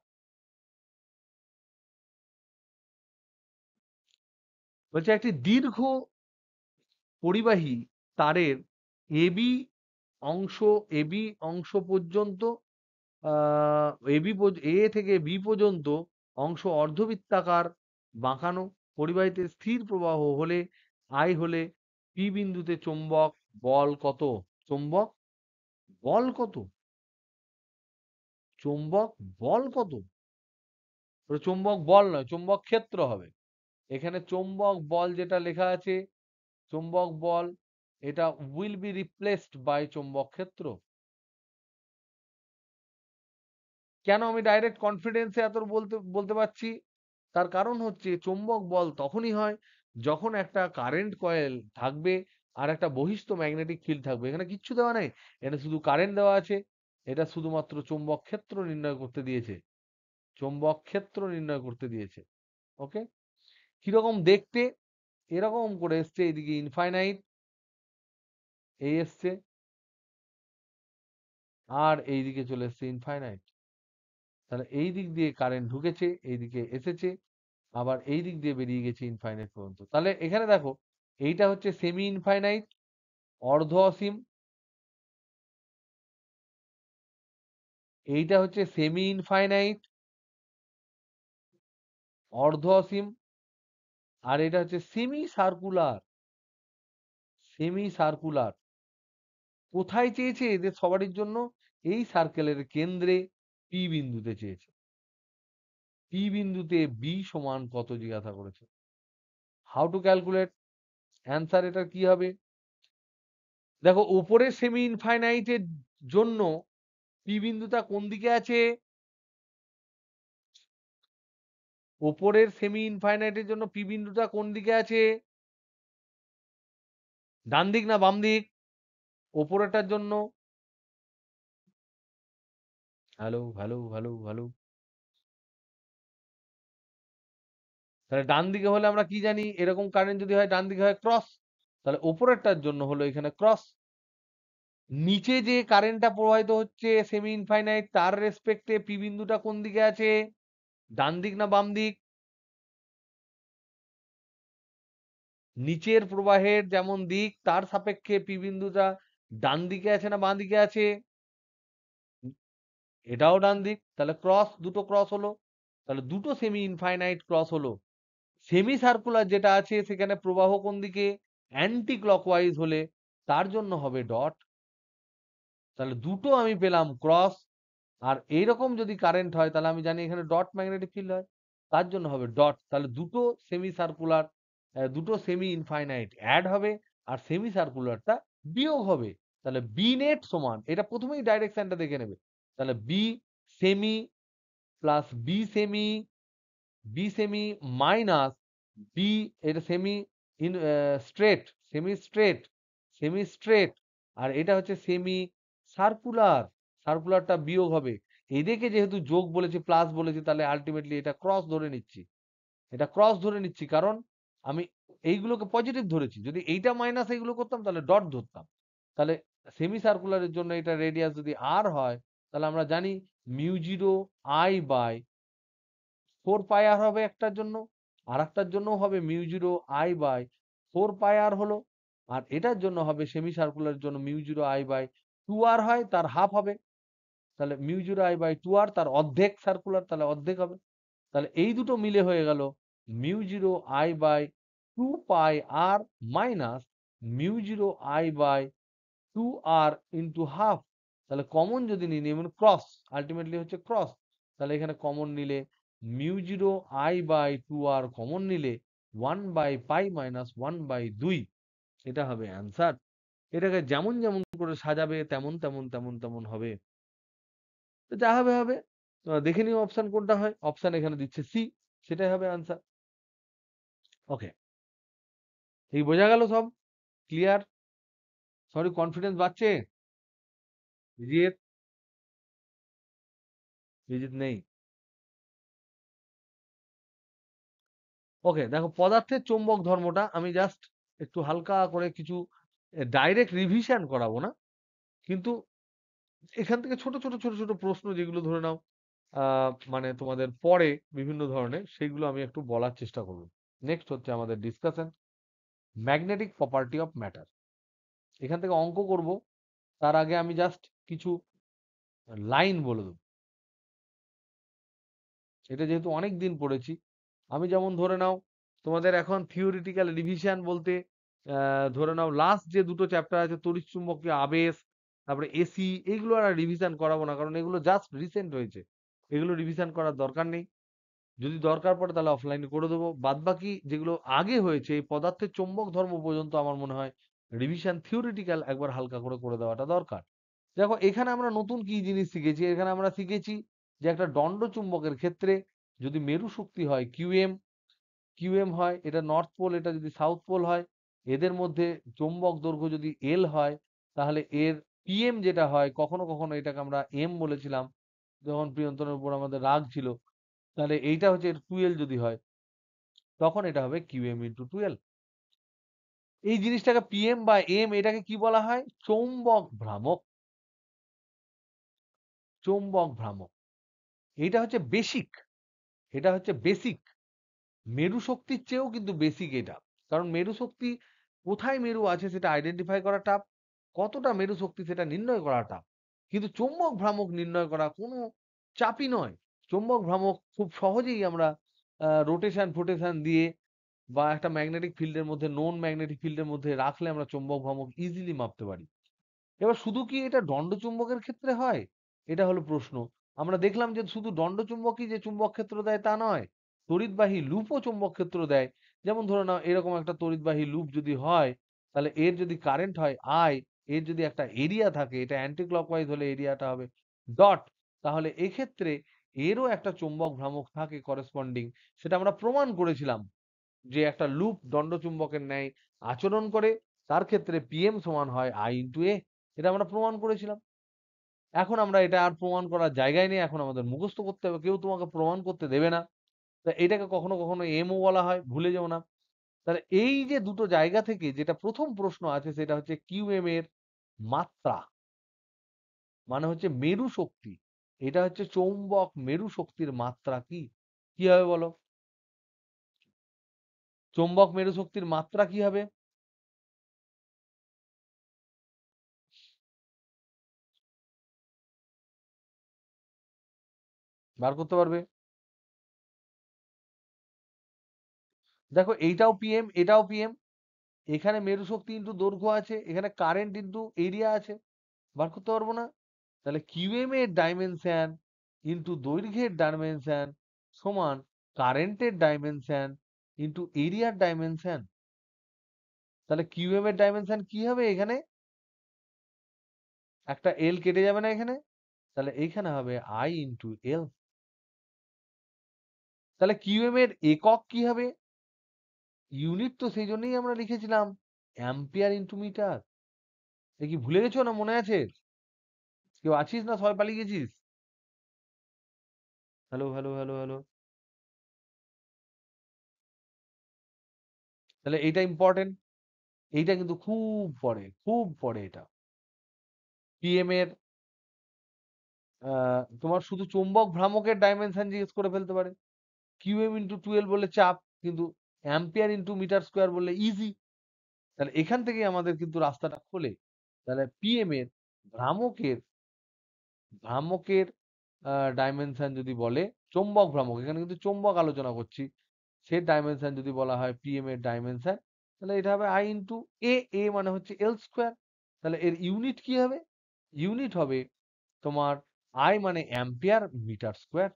বলছে একটি দীর্ঘ পরিবাহী তারের এবি অংশ, এবি অংশ পর্যন্ত এবি এ থেকে বি পর্যন্ত অংশ অর্ধবৃত্তাকার বাঁকানো, পরিবাহীতে স্থির প্রবাহ হলে আই হলে পি বিন্দুতে চৌম্বক বল কত? চৌম্বক বল কত? চৌম্বক বল কত? ওটা চৌম্বক বল নয়, চৌম্বক ক্ষেত্র হবে। এখানে চৌম্বক বল যেটা লেখা আছে, চৌম্বক বল, এটা উইল বি রিপ্লেসড বাই চৌম্বক ক্ষেত্র। কেন আমি ডাইরেক্ট কনফিডেন্সে এত বলতে বলতে পারছি? তার কারণ হচ্ছে চৌম্বক বল তখনই হয় যখন একটা কারেন্ট কয়েল থাকবে আর একটা বহিস্থ ম্যাগনেটিক ফিল্ড থাকবে। এখানে কিচ্ছু দেওয়া নেই, এটা শুধু কারেন্ট দেওয়া আছে। এটা শুধুমাত্র চৌম্বক ক্ষেত্র নির্ণয় করতে দিয়েছে, চৌম্বক ক্ষেত্র নির্ণয় করতে দিয়েছে। ওকে, কিরকম দেখতে? এরকম করে এসছে, এইদিকে ইনফাইনাইট এই এসছে, আর এইদিকে চলে এসছে ইনফাইনাইট। তাহলে এই দিক দিয়ে কারেন্ট ঢুকেছে, এইদিকে এসেছে, আবার এই দিক দিয়ে বেরিয়ে গেছে ইনফাইনাইট পর্যন্ত। তাহলে এখানে দেখো এইটা হচ্ছে সেমি ইনফাইনাইট, অর্ধ অসীম, এইটা হচ্ছে সেমি ইনফাইনাইট, অর্ধ অসীম, আর এটা হচ্ছে সেমি সার্কুলার, সেমি সার্কুলার। কোথায় চেয়েছে এদের সবারই জন্য? এই সার্কেলের কেন্দ্রে পি বিন্দুতে চেয়েছে। পি বিন্দুতে বি সমান কত জিজ্ঞাসা করেছে। How to calculate answer? এটা কি হবে? দেখো উপরের সেমি ইনফাইনাইটের জন্য পি বিন্দুটা কোন দিকে আছে? ওপরের সেমি ইনফাইনাইটের জন্য পি বিন্দুটা কোন দিকে আছে? ডান দিক না বাম দিক? ওপরেরটার জন্য হ্যালো হ্যালো হ্যালো হ্যালো, তাহলে ডান দিকে হলে আমরা কি জানি? এরকম কারেন্ট যদি হয় ডান দিকে হয় ক্রস, তাহলে ওপরেরটার জন্য হলো এখানে ক্রস। নিচে যে কারেন্টটা প্রবাহিত হচ্ছে সেমি ইনফাইনাইট, তার রেসপেক্টে পি বিন্দুটা কোন দিকে আছে? ডান দিক না বাম দিক? নিচের প্রবাহের যেমন দিক, তার সাপেক্ষে পি বিন্দুটা ডান দিকে আছে না বাঁ দিকে আছে? এটাও ডান দিক, তাহলে ক্রস, দুটো ক্রস হলো। তাহলে দুটো সেমি ইনফাইনাইট ক্রস হলো। সেমি সার্কুলার যেটা আছে সেখানে প্রবাহ কোন দিকে? অ্যান্টি ক্লকওয়াইজ হলে তার জন্য হবে ডট। তাহলে দুটো আমি পেলাম ক্রস, আর এইরকম যদি কারেন্ট হয় তাহলে আমি জানি এখানে ডট ম্যাগনেটিক ফিল্ড হয়, তার জন্য হবে ডট। তাহলে দুটো সেমি সার্কুলার, দুটো সেমি ইনফাইনাইট অ্যাড হবে আর সেমি সার্কুলারটা বিয়োগ হবে। তাহলে বি নেট সমান, এটা প্রথমেই ডাইরেকশনটা দেখে নেবে, তাহলে B semi plus B semi minus B, এটা semi in straight, semi straight, আর এটা হচ্ছে সেমি সার্কুলার, সার্কুলারটা বিয়োগ হবে। এদিকে যেহেতু যোগ বলেছি প্লাস বলেছি তাহলে আলটিমেটলি এটা ক্রস ধরে নিচ্ছি, এটা ক্রস ধরে নিচ্ছি কারণ আমি এইগুলোকে পজিটিভ ধরেছি। যদি এইটা মাইনাস এইগুলো করতাম তাহলে ডট ধরতাম। তাহলে সেমি সার্কুলারের জন্য এটা রেডিয়াস যদি আর হয় তাহলে আমরা জানি মিউ জিরো আই বাই 4 পাই আর হবে একটার জন্য, আর একটার জন্য হবে মিউ জিরো আই বাই 4 পাই আর হলো, আর এটার জন্য হবে সেমি সার্কুলারের জন্য মিউ জিরো আই বাই 2 আর হয়, তার হাফ হবে। তাহলে মিউ জিরো আই বাই 2 আর তার অর্ধেক সার্কুলার, তাহলে অর্ধেক হবে। তাহলে এই দুটো মিলে হয়ে গেল mu zero I by 2 pi R minus mu zero I by 2 R into half. তাহলে কমন যদি নিই, মানে ক্রস, আলটিমেটলি হচ্ছে ক্রস, তাহলে এখানে কমন নিলে mu zero I by 2 R common নিলে 1/π - 1/2, এটা হবে অ্যান্সার। এটাকে যেমন যেমন করে সাজাবে তেমন তেমন তেমন তেমন হবে, তো যা হবে হবে। দেখে নিও অপশন কোনটা হয়, অপশন এখানে দিচ্ছে সি, সেটাই হবে অ্যান্সার। ওকে, এই বোঝা গেল সব ক্লিয়ার? সরি, কনফিডেন্স বাড়ছে? বিজিত, বিজিত নেই? ওকে, দেখো পদার্থের চৌম্বক ধর্মটা আমি জাস্ট একটু হালকা করে কিছু ডাইরেক্ট রিভিশন করাবো না, কিন্তু এখান থেকে ছোট ছোট ছোট ছোট প্রশ্ন যেগুলো ধরে নাও মানে তোমাদের পরে বিভিন্ন ধরনের, সেগুলো আমি একটু বলার চেষ্টা করব। নেক্সট হচ্ছে আমাদের discussion magnetic property of matter. এখান থেকে অঙ্ক করব, তার আগে আমি জাস্ট কিছু লাইন বলে দেবো। এটা যেহেতু অনেক দিন পড়েছি, আমি যেমন ধরে নাও তোমাদের এখন থিওরিটিক্যাল রিভিশন বলতে ধরে নাও লাস্ট যে দুটো চ্যাপ্টার আছে তড়িৎচুম্বকীয় আবেশ, তারপরে এসি, এইগুলো আর রিভিশন করাবো না কারণ এগুলো জাস্ট রিসেন্ট হয়েছে, এগুলো রিভিশন করার দরকার নেই। যদি দরকার পড়ে তাহলে অফলাইনে করে দেবো। বাদ বাকি যেগুলো আগে হয়েছে এই পদার্থের চৌম্বক ধর্ম পর্যন্ত আমার মনে হয় রিভিশন থিওরিটিক্যাল একবার হালকা করে করে দেওয়াটা দরকার। দেখো এখানে আমরা নতুন কি জিনিস শিখেছি, এখানে আমরা শিখেছি যে একটা দণ্ড চুম্বকের ক্ষেত্রে যদি মেরু শক্তি হয় কিউএম হয়, এটা নর্থ পোল, এটা যদি সাউথ পোল হয়, এদের মধ্যে চৌম্বক দৈর্ঘ্য যদি এল হয়, তাহলে এর পিএম যেটা হয়, কখনো কখনো এটাকে আমরা এম বলেছিলাম যখন প্রিয়ন্তনের উপর আমাদের রাগ ছিল, তাহলে এইটা হচ্ছে 12 যদি হয় তখন এটা হবে কিউএম ইন্টু 12। এই জিনিসটাকে পিএম বা এম, এটাকে কি বলা হয়? চৌম্বক ভ্রামক, চৌম্বক ভ্রামক। এটা হচ্ছে বেসিক, এটা হচ্ছে বেসিক মেরু শক্তির চেয়েও কিন্তু বেসিক এটা। কারণ মেরু শক্তি কোথায় মেরু আছে সেটা আইডেন্টিফাই করা টাফ, কতটা মেরু শক্তি সেটা নির্ণয় করা টাফ, কিন্তু চৌম্বক ভ্রামক নির্ণয় করা কোনো চাপই নয়। চৌম্বক ভ্রামক খুব সহজেই আমরা রোটেশন ফোটেশন দিয়ে বা একটা ম্যাগনেটিক ফিল্ডের মধ্যে, নন ম্যাগনেটিক ফিল্ডের মধ্যে রাখলে আমরা চৌম্বক ভ্রামক ইজিলি মাপতে পারি। এবার শুধু কি এটা দণ্ডচুম্বকের ক্ষেত্রে হয়? এটা হলো প্রশ্ন। আমরা দেখলাম যে শুধু দণ্ডচুম্বকই যে চুম্বক ক্ষেত্র দেয় তা নয়। তড়িৎবাহী লুপও চুম্বক ক্ষেত্র দেয়। যেমন ধরে নাও এরকম একটা তড়িৎবাহী লুপ যদি হয়, তাহলে এর যদি কারেন্ট হয় I, এর যদি একটা এরিয়া থাকে, এটা অ্যান্টি ক্লকওয়াইজ হলে এরিয়াটা হবে ডট। তাহলে এক্ষেত্রে এরও একটা চুম্বক ভ্রামক থাকে করেসপন্ডিং। সেটা আমরা প্রমাণ করেছিলাম যে একটা লুপ দণ্ডচুম্বকের ন্যায় আচরণ করে, তার ক্ষেত্রে পিএম সমান হয় I × A। এটা আমরা প্রমাণ করেছিলাম। এখন আমরা এটা আর প্রমাণ করার জায়গায় নেই, এখন আমাদের মুখস্থ করতে হবে, কেউ তোমাকে প্রমাণ করতে দেবে না। তা এটাকে কখনো কখনো এমও বলা হয়, ভুলে যেও না। তাহলে এই যে দুটো জায়গা থেকে যেটা প্রথম প্রশ্ন আছে সেটা হচ্ছে কিউএম এর মাত্রা, মানে হচ্ছে মেরু শক্তি। এটা হচ্ছে চৌম্বক মেরু শক্তির মাত্রা কি, কি হবে বলো? চৌম্বক মেরু শক্তির মাত্রা কি হবে? বার করতে পারবে? দেখো এইটাও পিএম, এটাও পিএম, এখানে মেরু শক্তি ইন্টু দৈর্ঘ্য আছে, এখানে কারেন্ট ইন্টু এরিয়া আছে, বার করতে পারবো না? তাহলে কিউএম এর ডাইমেনশন ইন্টু দৈর্ঘ্যের ডাইমেনশন সমান কারেন্টের ডাইমেনশন ইন্টু এরিয়ার ডাইমেনশন। তাহলে কিউএম এর ডাইমেনশন কি হবে এখানে? একটা এল কেটে যাবে না এখানে? তাহলে এইখানে হবে আই ইন্টু এল। তাহলে কিউএম এর একক কি হবে? ইউনিট তো সেই জন্যই আমরা লিখেছিলাম অ্যাম্পিয়ার ইন্টু মিটার। এ কি ভুলে গেছো না মনে আছে? কেউ আছিস না সবাই পালিয়ে গেছিস? Hello hello hello hello. তাহলে এইটা ইম্পর্টেন্ট, এইটা কিন্তু খুব পড়ে এটা। পিএম এর তোমার শুধু চৌম্বক ভ্রামকের ডাইমেনশন জিজ্ঞেস করে ফেলতে পারে। কিউএম ইন্টু 12 বললে চাপ, কিন্তু অ্যাম্পিয়ার ইন্টু মিটার স্কোয়ার বললে ইজি। তাহলে এখান থেকেই আমাদের কিন্তু রাস্তাটা খোলে। তাহলে পিএম এর ভ্রামকের ভ্রামকের ডাইমেনশন যদি বলে, চৌম্বক ভ্রামক, এখানে কিন্তু চৌম্বক আলোচনা করছি, সে ডাইমেনশন যদি বলা হয় পিএম এর ডাইমেনশন, তাহলে এটা হবে আই ইন্টু এ। এ মানে হচ্ছে এল স্কোয়ার। তাহলে এর ইউনিট কি হবে? ইউনিট হবে তোমার আই মানে অ্যাম্পিয়ার মিটার স্কোয়ার।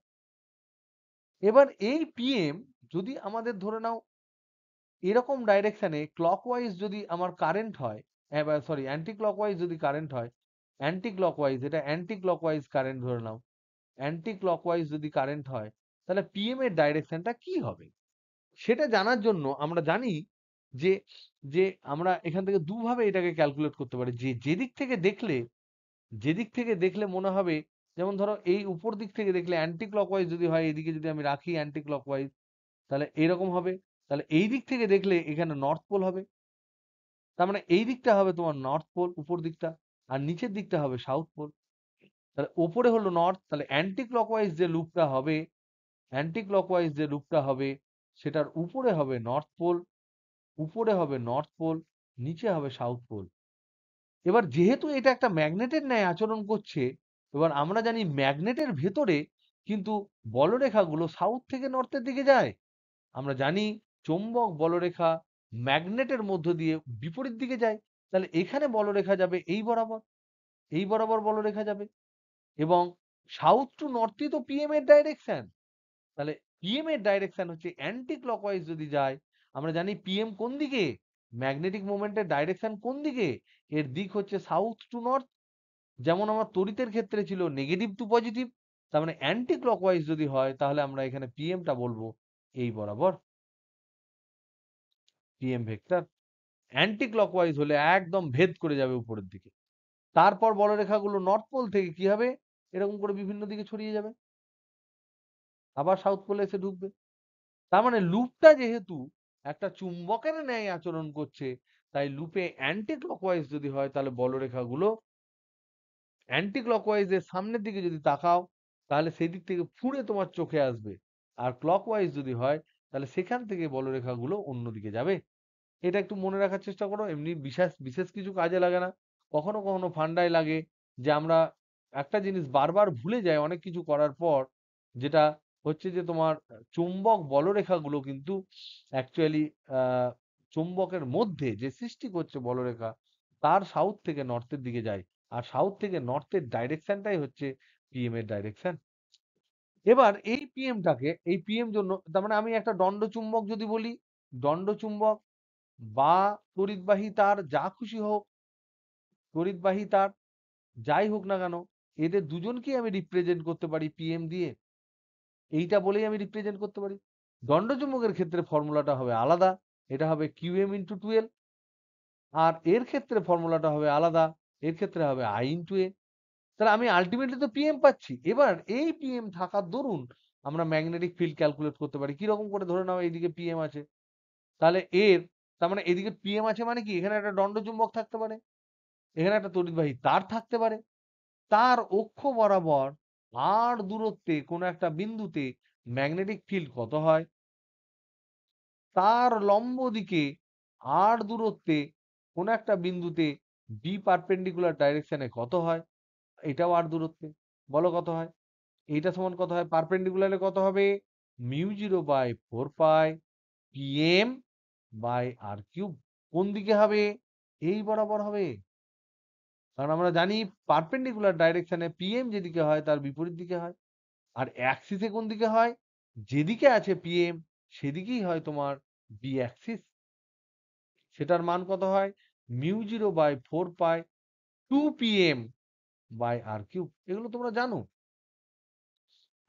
এবার এই পিএম যদি আমাদের ধরে নাও এরকম ডাইরেকশনে ক্লকওয়াইজ যদি আমার কারেন্ট হয়, সরি অ্যান্টি ক্লকওয়াইজ যদি কারেন্ট হয়, অ্যান্টি ক্লকওয়াইজ, এটা অ্যান্টি ক্লকওয়াইজ কারেন্ট ধরে নাও, অ্যান্টি ক্লকওয়াইজ যদি কারেন্ট হয়, তাহলে পিএম এর ডাইরেকশনটা কি হবে? সেটা জানার জন্য আমরা জানি যে যে আমরা এখান থেকে দুভাবে এটাকে ক্যালকুলেট করতে পারি। যে যেদিক থেকে দেখলে মনে হবে, যেমন ধরো এই উপর দিক থেকে দেখলে অ্যান্টি ক্লকওয়াইজ যদি হয়, এদিকে যদি আমি রাখি অ্যান্টি ক্লকওয়াইজ, তাহলে এরকম হবে। তাহলে এই দিক থেকে দেখলে এখানে নর্থ পোল হবে, তার মানে এই দিকটা হবে তোমার নর্থ পোল উপর দিকটা, আর নিচের দিকটা হবে সাউথ পোল। তাহলে ওপরে হলো নর্থ, তাহলে অ্যান্টি ক্লকওয়াইজ যে লুপটা হবে, অ্যান্টি ক্লকওয়াইজ যে লুপটা হবে সেটার উপরে হবে নর্থ পোল, উপরে হবে নর্থ পোল, নিচে হবে সাউথ পোল। এবার যেহেতু এটা একটা ম্যাগনেটের ন্যায় আচরণ করছে, এবার আমরা জানি ম্যাগনেটের ভেতরে কিন্তু বলরেখাগুলো সাউথ থেকে নর্থের দিকে যায়। আমরা জানি চৌম্বক বলরেখা ম্যাগনেটের মধ্য দিয়ে বিপরীত দিকে যায়। তাহলে এখানে বলরেখা যাবে এই বরাবর, এই বরাবর বলরেখা যাবে, এবং সাউথ টু নর্থই তো পিএম এর ডাইরেকশন। তাহলে পিএম এর ডাইরেকশন হচ্ছে অ্যান্টি ক্লকওয়াইজ যদি যায়, আমরা জানি পিএম কোন দিকে, ম্যাগনেটিক মোমেন্টের ডাইরেকশন কোন দিকে, এর দিক হচ্ছে সাউথ টু নর্থ। যেমন আমার তড়িতের ক্ষেত্রে ছিল নেগেটিভ টু পজিটিভ, তার মানে অ্যান্টি ক্লকওয়াইজ যদি হয় তাহলে আমরা এখানে পিএমটা বলবো এই বরাবর, পিএম ভেক্টর। অ্যান্টি ক্লকওয়াইজ হলে একদম ভেদ করে যাবে উপরের দিকে। তারপর বলরেখাগুলো নর্থ পোল থেকে কি হবে, এরকম করে বিভিন্ন দিকে ছড়িয়ে যাবে, আবার সাউথ পোলে এসে ঢুকবে। তার মানে লুপটা যেহেতু একটা চুম্বকের ন্যায় আচরণ করছে, তাই লুপে অ্যান্টি ক্লকওয়াইজ যদি হয় তাহলে বলরেখাগুলো অ্যান্টি ক্লকওয়াইজ এর সামনের দিকে যদি তাকাও, তাহলে সেই দিক থেকে ফুঁড়ে তোমার চোখে আসবে। আর ক্লকওয়াইজ যদি হয় তাহলে সেখান থেকে বলরেখাগুলো অন্যদিকে যাবে। এটা একটু মনে রাখার চেষ্টা করো, এমনি বিশেষ বিশেষ কিছু কাজে লাগে না, কখনো কখনো ফান্ডায় লাগে। যে আমরা একটা জিনিস বারবার ভুলে যাই অনেক কিছু করার পর, যেটা হচ্ছে যে তোমার চুম্বক বলরেখাগুলো কিন্তু অ্যাকচুয়ালি চুম্বকের মধ্যে যে সৃষ্টি করছে বলরেখা, তার সাউথ থেকে নর্থের দিকে যায়, আর সাউথ থেকে নর্থের ডাইরেকশনটাই হচ্ছে পিএম এর ডাইরেকশন। এবার এই পিএমটাকে, এই পিএম জন্য তার মানে আমি একটা দণ্ড চুম্বক যদি বলি, দণ্ড চুম্বক বা তড়িৎবাহী তার যা খুশি হোক, তড়িৎবাহী তার যাই হোক না কেন, এদের দুজনকেই আমি রিপ্রেজেন্ট করতে পারি পিএম দিয়ে, এইটা বলেই আমি রিপ্রেজেন্ট করতে পারি। দণ্ডচুম্বকের ক্ষেত্রে ফর্মুলাটা হবে আলাদা, এটা হবে কিউএম ইন্টু 12, আর এর ক্ষেত্রে ফর্মুলাটা হবে আলাদা, এর ক্ষেত্রে হবে আই ইন্টু এ। তাহলে আমি আলটিমেটলি তো পিএম পাচ্ছি। এবার এই পিএম থাকার দরুন আমরা ম্যাগনেটিক ফিল্ড ক্যালকুলেট করতে পারি। কিরকম করে, ধরে নাও এইদিকে পিএম আছে, তাহলে এর তার মানে এদিকে পিএম আছে মানে কি, এখানে একটা দণ্ডচুম্বক থাকতে পারে, এখানে একটা তড়িৎবাহী তার থাকতে পারে, তার অক্ষ বরাবর আর দূরত্বে কোনো একটা বিন্দুতে ম্যাগনেটিক ফিল্ড কত হয়, তার লম্ব দিকে আর দূরত্বে কোনো একটা বিন্দুতে বি পারপেন্ডিকুলার ডাইরেকশনে কত হয়, এটাও আর দূরত্বে, বলো কত হয়? এইটা সমান কত হয়, পারপেন্ডিকুলারে কত হবে, μ0/4 পাই পিএম বাই আর কিউব। কোন দিকে হবে, এই বরাবর হবে। কারণ আমরা জানি পারপেন্ডিকুলার ডাইরেকশনে পিএম যেদিকে হয় তার বিপরীত দিকে হয়। আর অ্যাক্সিসে কোন দিকে হয়? যেদিকে আছে পিএম সেদিকেই হয় তোমার বি অ্যাক্সিস। সেটার মান কত হয়? μ0/4 2pm বাই আর কিউব। এগুলো তোমরা জানো।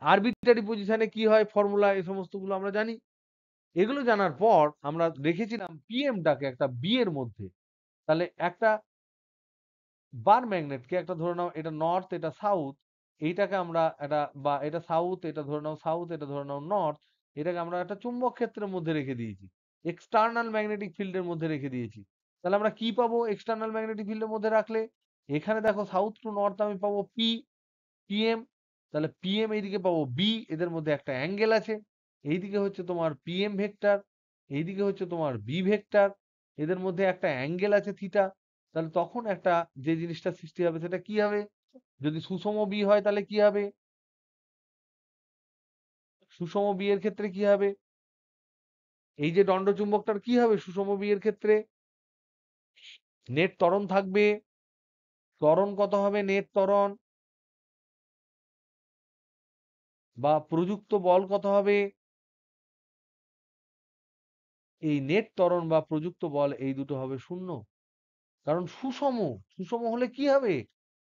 আরবিট্রারি পজিশনে কি হয় ফর্মুলা, এই সমস্তগুলো আমরা জানি। এগুলো জানার পর আমরা রেখেছিলাম পিএমটাকে একটা বি এর মধ্যে। তাহলে একটা বার ম্যাগনেটকে, একটা ধরে নাও এটা নর্থ এটা সাউথ, এইটাকে আমরা একটা, বা এটা সাউথ এটা ধরে নাও সাউথ এটা ধরে নাও নর্থ, এটাকে আমরা একটা চুম্বক ক্ষেত্রের মধ্যে রেখে দিয়েছি, এক্সটার্নাল ম্যাগনেটিক ফিল্ডের মধ্যে রেখে দিয়েছি। তাহলে আমরা কি পাবো এক্সটার্নাল ম্যাগনেটিক ফিল্ডের মধ্যে রাখলে? এখানে দেখো সাউথ টু নর্থ আমি পাবো পিএম। তাহলে পিএম এইদিকে পাবো বি, এদের মধ্যে একটা অ্যাঙ্গেল আছে। এইদিকে হচ্ছে তোমার পিএম ভেক্টর, এইদিকে হচ্ছে তোমার বি ভেক্টর, এদের মধ্যে একটা অ্যাঙ্গেল আছে থিটা। তাহলে তখন একটা যে জিনিসটা সৃষ্টি হবে সেটা কি হবে? যদি সুষম বি হয় তাহলে কি হবে? সুষম বি এর ক্ষেত্রে কি হবে? এই যে দণ্ডচুম্বকটার কি হবে সুষম বি এর ক্ষেত্রে? নেট ত্বরণ থাকবে। ত্বরণ কত হবে? নেট ত্বরণ বা প্রযুক্ত বল কত হবে? এই নেট ত্বরণ বা প্রযুক্ত বল এই দুটো হবে শূন্য। কারণ সুষম, সুষম হলে কি হবে?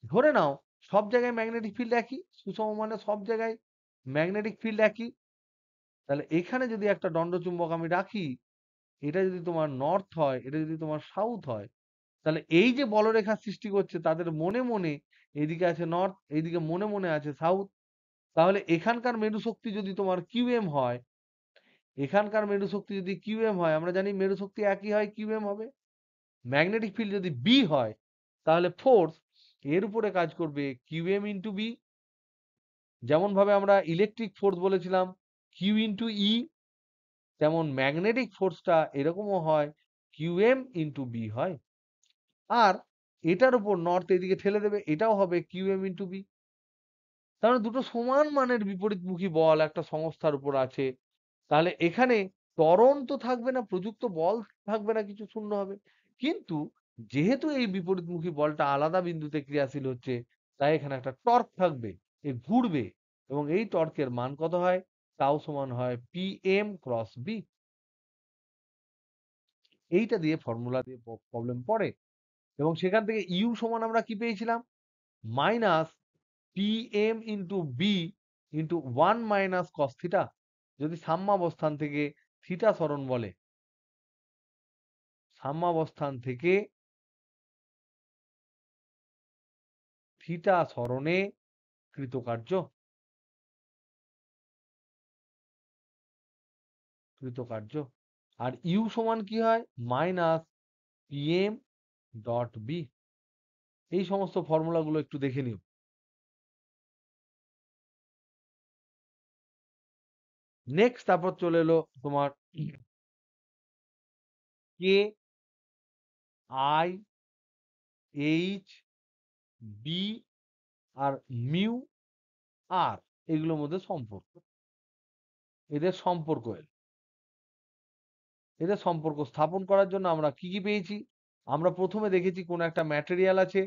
ধরে নাও সব জায়গায় ম্যাগনেটিক ফিল্ড একই, সুষম মানে সব জায়গায় ম্যাগনেটিক ফিল্ড একই। তাহলে এখানে যদি একটা দণ্ডচুম্বক আমি রাখি, এটা যদি তোমার নর্থ হয়, এটা যদি তোমার সাউথ হয়, তাহলে এই যে বলরেখা সৃষ্টি করছে তাদের মনে মনে এদিকে আছে নর্থ, এইদিকে মনে মনে আছে সাউথ। তাহলে এখানকার মেরু শক্তি যদি তোমার কিউএম হয়, এখানকার মেরু শক্তি যদি কিউএম হয়, আমরা জানি মেরু শক্তি একই হয়, কিউএম হবে। ম্যাগনেটিক ফিল্ড যদি বি হয়, তাহলে ফোর্স এর উপরে কাজ করবে কিউএম ইন্টু বি। যেমন ভাবে আমরা ইলেকট্রিক ফোর্স বলেছিলাম কিউ ইন্টু ই, তেমন ম্যাগনেটিক ফোর্সটা এরকমও হয় কিউএম ইন্টু বি হয়। আর এটার উপর নর্থ এদিকে ঠেলে দেবে, এটাও হবে কিউএম ইন্টু বি। তাহলে দুটো সমান মানের বিপরীতমুখী বল একটা সংস্থার উপর আছে। তাহলে এখানে ত্বরণ তো থাকবে না, প্রযুক্ত বল থাকবে না, কিছু শূন্য হবে। কিন্তু যেহেতু এই বিপরীতমুখী বলটা আলাদা বিন্দুতে ক্রিয়াশীল হচ্ছে, তাই এখানে একটা টর্ক থাকবে, এ ঘুরবে, এবং এই টর্কের মান কত হয়? তাও সমান হয় পিএম ক্রস বি। এইটা দিয়ে ফর্মুলা দিয়ে প্রবলেম পড়ে, এবং সেখান থেকে ইউ সমান আমরা কি পেয়েছিলাম? Minus PM into B into 1 - cos θ। যদি সাম্যাবস্থান থেকে থিটা সরণ বলে, সাম্যাবস্থান থেকে থিটা সরণে কৃতকার্য, কৃতকার্য। আর ইউ সমান কি হয়? Minus PM dot B. এই সমস্ত ফর্মুলাগুলো একটু দেখে নিও। নেক্সট তারপর চলে এলো তোমার কে, আই, এইচ, বি আর মিউ আর, এগুলোর মধ্যে সম্পর্ক, এদের সম্পর্ক এলো। এদের সম্পর্ক স্থাপন করার জন্য আমরা কি কি পেয়েছি? আমরা প্রথমে দেখেছি কোন একটা ম্যাটেরিয়াল আছে,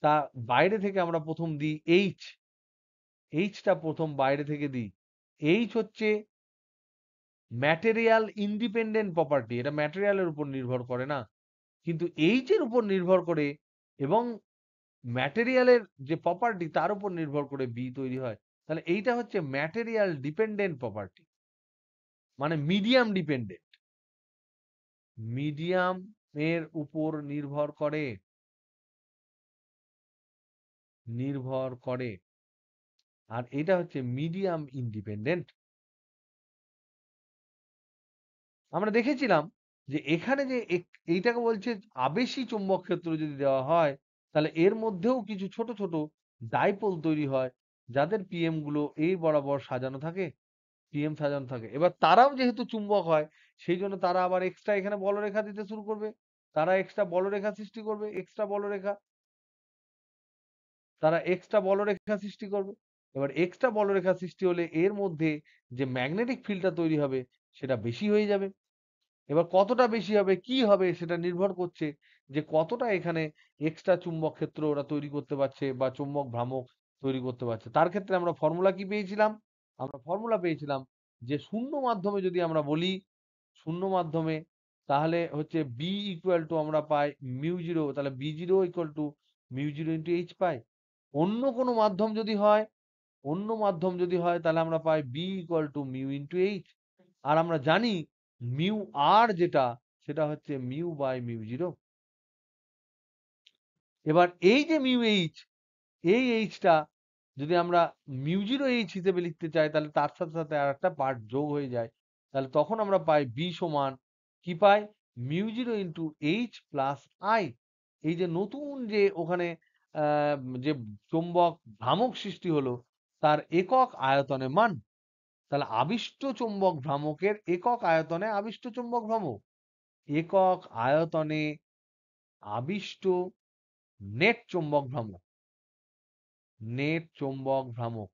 তা বাইরে থেকে আমরা প্রথম দিই এইচ, এইচটা প্রথম বাইরে থেকে দিই। এইচ হচ্ছে ম্যাটেরিয়াল ইন্ডিপেন্ডেন্ট প্রপার্টি, এটা ম্যাটেরিয়ালের উপর নির্ভর করে না, কিন্তু এইচ এর উপর নির্ভর করে, এবং ম্যাটেরিয়ালের যে প্রপার্টি তার উপর নির্ভর করে বি তৈরি হয়। তাহলে এইটা হচ্ছে ম্যাটেরিয়াল ডিপেন্ডেন্ট প্রপার্টি, মানে মিডিয়াম ডিপেন্ডেন্ট, মিডিয়াম এর উপর নির্ভর করে, নির্ভর করে। আর এটা হচ্ছে মিডিয়াম ইন্ডিপেন্ডেন্ট। আমরা দেখেছিলাম যে এখানে যে এইটাকে বলছে আবেশী চৌম্বক ক্ষেত্র যদি দেওয়া হয়, তাহলে এর মধ্যেও কিছু ছোট ছোট ডাইপোল তৈরি হয়, যাদের পিএম গুলো এই বরাবর সাজানো থাকে, পিএম সাজানো থাকে। এবার তারাও যেহেতু চুম্বক হয়, সেই জন্য তারা আবার এক্সট্রা এখানে বলরেখা দিতে শুরু করবে, তারা এক্সট্রা বলরেখা সৃষ্টি করবে, এক্সট্রা বলরেখা, তারা এক্সট্রা বলরেখা সৃষ্টি করবে। এবার এক্সট্রা বলরেখা সৃষ্টি হলে এর মধ্যে যে ম্যাগনেটিক ফিল্ডটা তৈরি হবে সেটা বেশি হয়ে যাবে। এবার কতটা বেশি হবে কি হবে সেটা নির্ভর করছে যে কতটা এখানে এক্সট্রা চুম্বক ক্ষেত্র ওরা তৈরি করতে পারছে বা চুম্বক ভ্রামক তৈরি করতে পারছে। তার ক্ষেত্রে আমরা ফর্মুলা কি পেয়েছিলাম? আমরা ফর্মুলা পেয়েছিলাম যে শূন্য মাধ্যমে যদি আমরা বলি, শূন্য মাধ্যমে, তাহলে হচ্ছে বি ইকুয়াল টু আমরা পাই মিউ জিরো, তাহলে B zero equal to mu zero into H পাই। অন্য কোনো মাধ্যম যদি হয়, অন্য মাধ্যম যদি হয় তাহলে আমরা পাই B equal to mu into H. আর আমরা জানি মিউ আর যেটা, সেটা হচ্ছে মিউ বাই মিউ জিরো। এবার এই যে মিউ এইচ, এই এইচটা যদি আমরা মিউ জিরো এইচ হিসেবে লিখতে চাই, তাহলে তার সাথে সাথে আর একটা পার্ট যোগ হয়ে যায়। তাহলে তখন আমরা পাই বি সমান কি পাই? Mu zero into H plus I. এই যে নতুন যে ওখানে আহ, যে চৌম্বক ভ্রামক সৃষ্টি হলো, তার একক আয়তনে মান। তাহলে আবিষ্ট চৌম্বক ভ্রামকের একক আয়তনে আবিষ্ট চৌম্বক ভ্রামক, একক আয়তনে আবিষ্ট নেট চৌম্বক ভ্রামক, নেট চৌম্বক ভ্রামক।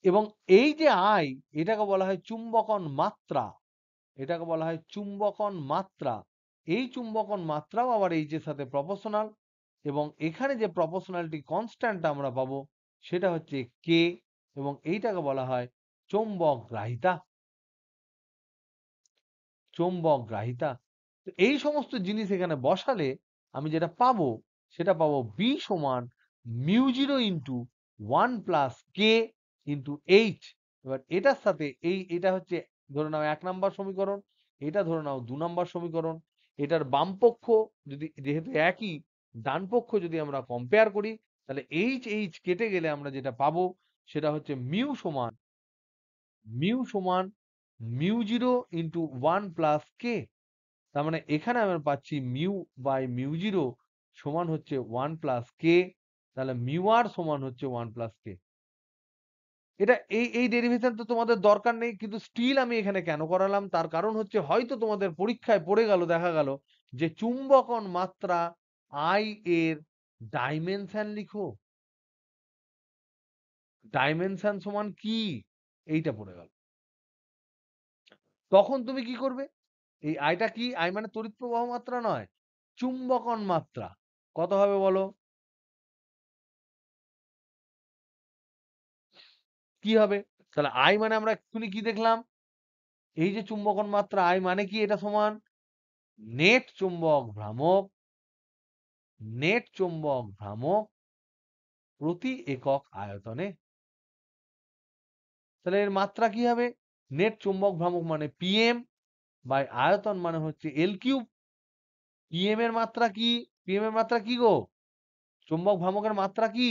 এবং এই যে আই, এটাকে বলা হয় চুম্বকন মাত্রা, এটাকে বলা হয় চুম্বকন মাত্রা। এই চুম্বকন মাত্রাও আবার এইচ এর সাথে প্রপোর্শনাল, এবং এখানে যে প্রপোর্শনালিটি কনস্ট্যান্ট আমরা পাবো সেটা হচ্ছে কে, এবং এইটাকে বলা হয় চৌম্বক গ্রাহিতা, চৌম্বক গ্রাহিতা। তো এই সমস্ত জিনিস এখানে বসালে আমি যেটা পাবো, সেটা পাবো বি সমান mu zero into one plus K into H. এবার এটার সাথে এটা হচ্ছে ধরে নাও 1 নম্বর সমীকরণ, এটা ধরে নাও 2 নম্বর সমীকরণ। এটার বাম পক্ষ যদি যেহেতু একই, ডান পক্ষ যদি আমরা কম্পেয়ার করি, তাহলে এইচ এইচ কেটে গেলে আমরা যেটা পাবো সেটা হচ্ছে মিউ সমান mu zero into one plus K. তার মানে এখানে আমরা পাচ্ছি মিউ বাই মিউ জিরো সমান হচ্ছে ওয়ান প্লাস কে। তাহলে মিউ আর সমান হচ্ছে ওয়ান প্লাস কে। এটা এই ডেরিভেশন তো তোমাদের দরকার নেই, কিন্তু স্টিল আমি এখানে কেন করালাম, তার কারণ হচ্ছে হয়তো তোমাদের পরীক্ষায় পড়ে গেল, দেখা গেল যে চুম্বকন মাত্রা আই এর ডাইমেনশন লিখো, ডাইমেনশন সমান কি, এইটা পড়ে গেল। তখন তুমি কি করবে? এই আইটা কি? আই মানে তড়িৎ প্রবাহ মাত্রা নয়, চুম্বকন মাত্রা। কত হবে বলো? কি হবে? তাহলে আই মানে আমরা এক্ষুনি কি দেখলাম? এই যে চুম্বকন মাত্রা আই মানে কি? এটা সমান নেট চুম্বক ভ্রামক, নেট চুম্বক ভ্রামক প্রতি একক আয়তনে। তাহলে এর মাত্রা কি হবে? নেট চুম্বক ভ্রামক মানে পিএম বাই আয়তন মানে হচ্ছে এল কিউব। পিএম এর মাত্রা কি? পিএম এর মাত্রা কি গো? চুম্বক ভ্রামকের মাত্রা কি?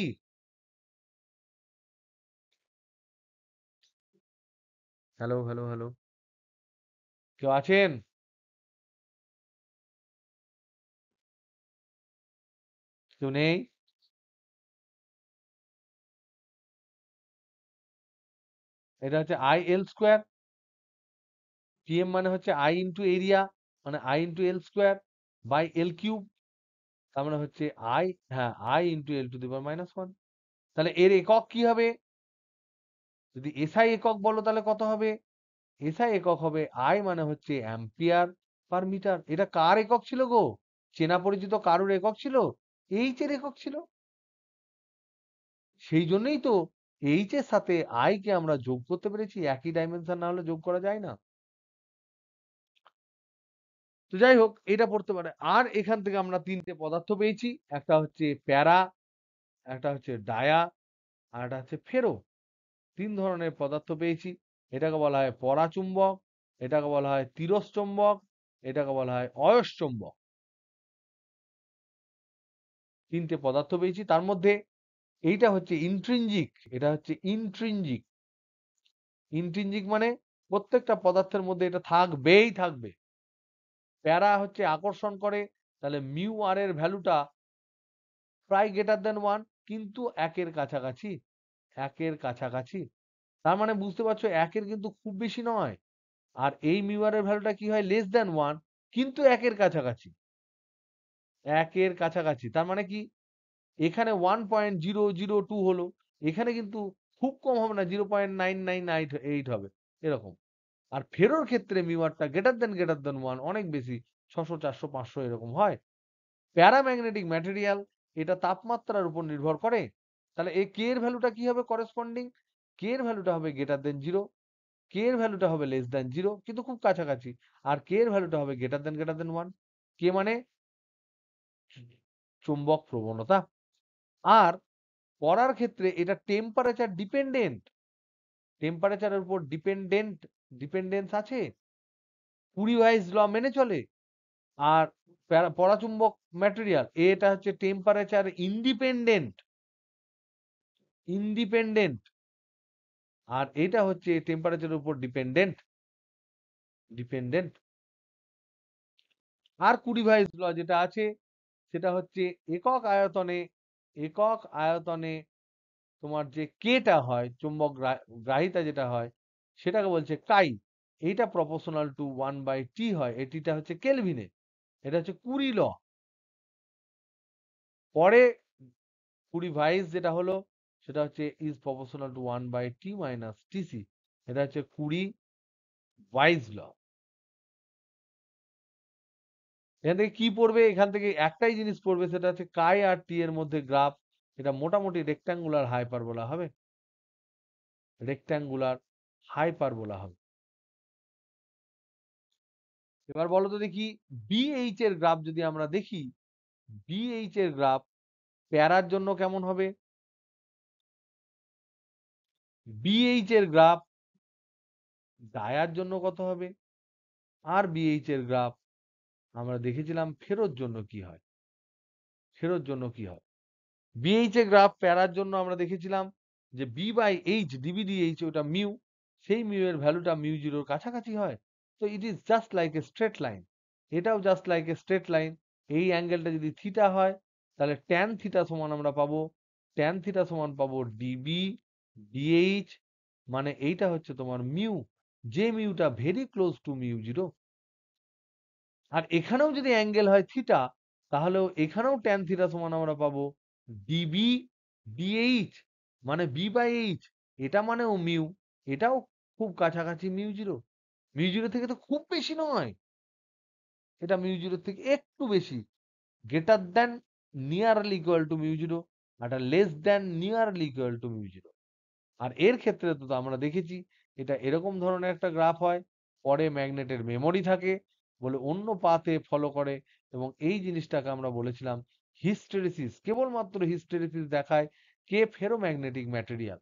হ্যালো হ্যালো হ্যালো, কেউ আছেন? কেউ নেই? এটা হচ্ছে আই এল স্কোয়ার। পিএম মানে হচ্ছে আই ইন্টু এরিয়া, মানে I into L square by L cube. তার মানে হচ্ছে আই, হ্যাঁ, I into L to the power minus one. তাহলে এর একক কি হবে? যদি এসআই একক বলো তাহলে কত হবে? এসআই একক হবে আই মানে হচ্ছে অ্যাম্পিয়ার পার মিটার। এটা কার একক ছিল গো? চেনা পরিচিত কারুর একক ছিল? এইচ এর একক ছিল। সেই জন্যই তো এইচ এর সাথে আই কে আমরা যোগ করতে পেরেছি, একই ডাইমেনশন না হলে যোগ করা যায় না। তো যাই হোক, এটা পড়তে পারে। আর এখান থেকে আমরা তিনটে পদার্থ পেয়েছি, একটা হচ্ছে প্যারা, একটা হচ্ছে ডায়া, আর একটা হচ্ছে ফেরো। তিন ধরনের পদার্থ পেয়েছি। এটাকে বলা হয় পরাচুম্বক, এটাকে বলা হয় তিরস্চম্বক, এটাকে বলা হয় অয়স্চম্বক। তিনটে পদার্থ পেয়েছি, তার মধ্যে এইটা হচ্ছে ইন্ট্রিনজিক, এটা হচ্ছে ইন্ট্রিনজিক। ইন্ট্রিনজিক মানে প্রত্যেকটা পদার্থের মধ্যে এটা থাকবেই থাকবে। প্যারা হচ্ছে আকর্ষণ করে, তাহলে মিউ আর এর ভ্যালুটা প্রায় গ্রেটার দেন ওয়ান, কিন্তু একের কাছাকাছি, একের কাছাকাছি। তার মানে বুঝতে পারছো একের কিন্তু খুব বেশি নয়। আর এই মিউ আর এর ভ্যালুটা কি হয়? লেস দেন ওয়ান, কিন্তু একের কাছাকাছি, একের কাছাকাছি। তার মানে কি? এখানে 1.002 হলো, এখানে কিন্তু খুব কম হবে না, 0.9988 হবে, এরকম। আর ফেরোর ক্ষেত্রে মিউয়ারটা গ্রেটার দেন 1 অনেক বেশি, 600 400 500 এরকম হয়। প্যারাম্যাগনেটিক ম্যাটেরিয়াল, এটা তাপমাত্রার উপর নির্ভর করে। তাহলে এই কে এর ভ্যালুটা কি হবে করেসপন্ডিং? কে এর ভ্যালুটা হবে গ্রেটার দেন 0, কে এর ভ্যালুটা হবে লেস দেন 0 কিন্তু খুব কাছাকাছি। আর কে এর ভ্যালুটা হবে গ্রেটার দেন 1। কে মানে চুম্বক প্রবণতা। আর পড়ার ক্ষেত্রে এটা টেম্পারেচার ডিপেন্ডেন্ট। টেম্পারেচারের উপর ডিপেন্ডেন্স আছে। কুরি-ওয়াইজ ল মেনে চলে। আর পরাচুম্বক ম্যাটেরিয়াল এটা হচ্ছে টেম্পারেচার ইন্ডিপেন্ডেন্ট। ইন্ডিপেন্ডেন্ট। আর এটা হচ্ছে টেম্পারেচারের উপর ডিপেন্ডেন্ট। আর কুরি-ভাইজ ল যেটা আছে সেটা হচ্ছে একক আয়তনে তোমার যে কেটা হয়, চুম্বক গ্রাহিতা যেটা হয় সেটাকে বলছে কাই। এইটা প্রপোর্শনাল টু 1/t হয়। এটিটা হচ্ছে কেলভিনে। এটা হচ্ছে কুরি ল। পরে কুরি-ভাইজ যেটা হলো সেটা হচ্ছে is proportional to 1/t minus TC. এটা হচ্ছে কুরি-ওয়াইজ ল। এখান থেকে কি পড়বে? এখান থেকে একটাই জিনিস পড়বে, সেটা হচ্ছে কাই আর টি এর মধ্যে গ্রাফ। এটা মোটামুটি রেক্ট্যাঙ্গুলার হাইপারবোলা হবে। রেক্ট্যাঙ্গুলার হাইপারবোলা হবে। এবার বলো তো দেখি, বিএইচ এর গ্রাফ যদি আমরা দেখি, বিএইচ এর গ্রাফ প্যারার জন্য কেমন হবে? বিএইচ এর গ্রাফ ডায়ার জন্য কত হবে? আর বিএইচ এর গ্রাফ আমরা দেখেছিলাম ফেরোর জন্য কি হয়। ফেরোর জন্য কি হয়? বিএইচ এর গ্রাফ প্যারার জন্য আমরা দেখেছিলাম যে বি/এইচ ডিবিডিএইচ ওটা মিউ, সেই মিউ এর ভ্যালুটা মিউ জিরোর কাছাকাছি হয়। তো it is just like a straight line. এটাও just like a straight line. এই অ্যাঙ্গেলটা যদি থিটা হয় তাহলে ট্যান থিটা সমান আমরা পাবো, ট্যান থিটা সমান পাবো ডিবি ডিএইচ, মানে এইটা হচ্ছে তোমার মিউ, যে মিউটা very close to mu zero. আর এখানেও যদি অ্যাঙ্গেল হয় থিটা, তাহলেও এখানেও ট্যান থিটা সমান আমরা পাবো ডিবি ডিএইচ, মানে বি/এইচ। এটা মানেও মিউ, এটাও খুব কাছাকাছি মিউ জিরো। মিউ জিরো থেকে তো খুব বেশি নয়, এটা মিউ জিরো থেকে একটু বেশি। Greater than nearly equal to mu zero, আর less than nearly equal to mu zero. আর এর ক্ষেত্রে তো আমরা দেখেছি এটা এরকম ধরনের একটা গ্রাফ হয়। পরে ম্যাগনেটের মেমোরি থাকে বলে অন্য পাথে ফলো করে, এবং এই জিনিসটাকে আমরা বলেছিলাম হিস্টেরিসিস। কেবলমাত্র হিস্টেরিসিস দেখায় কে ফেরোম্যাগনেটিক ম্যাটেরিয়াল।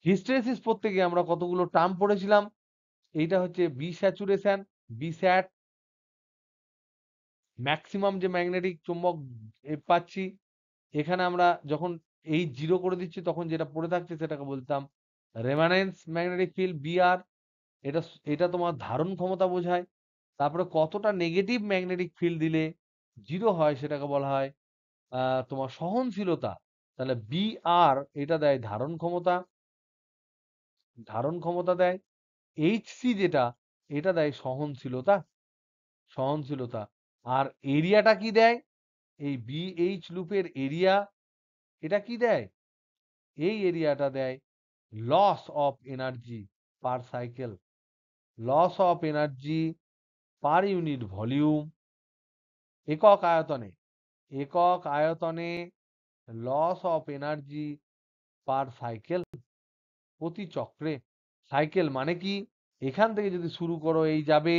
হিস্টেরিসিস পড়তে গিয়ে আমরা কতগুলো টার্ম পড়েছিলাম। এইটা হচ্ছে বি স্যাচুরেশন, বি স্যাট, ম্যাক্সিমাম যে ম্যাগনেটিক চুম্বক পাচ্ছি। এখানে আমরা যখন এই জিরো করে দিচ্ছি তখন যেটা পড়ে থাকছে সেটাকে বলতাম রেমানেন্স ম্যাগনেটিক ফিল্ড, বিআর। এটা এটা তোমার ধারণ ক্ষমতা বোঝায়। তারপরে কতটা নেগেটিভ ম্যাগনেটিক ফিল্ড দিলে জিরো হয় সেটাকে বলা হয় তোমার সহনশীলতা। তাহলে বিআর এটা দেয় ধারণ ক্ষমতা দেয়। এইচসি যেটা, এটা দেয় সহনশীলতা। আর এরিয়াটা কি দেয়? এই বিএইচ লুপের এরিয়া, এটা কি দেয়? এই এরিয়াটা দেয় loss of energy per cycle. Loss of energy per unit volume, একক আয়তনে। একক আয়তনে loss of energy per cycle, প্রতি চক্রে। সাইকেল মানে কি? এখান থেকে যদি শুরু করো এই যাবে,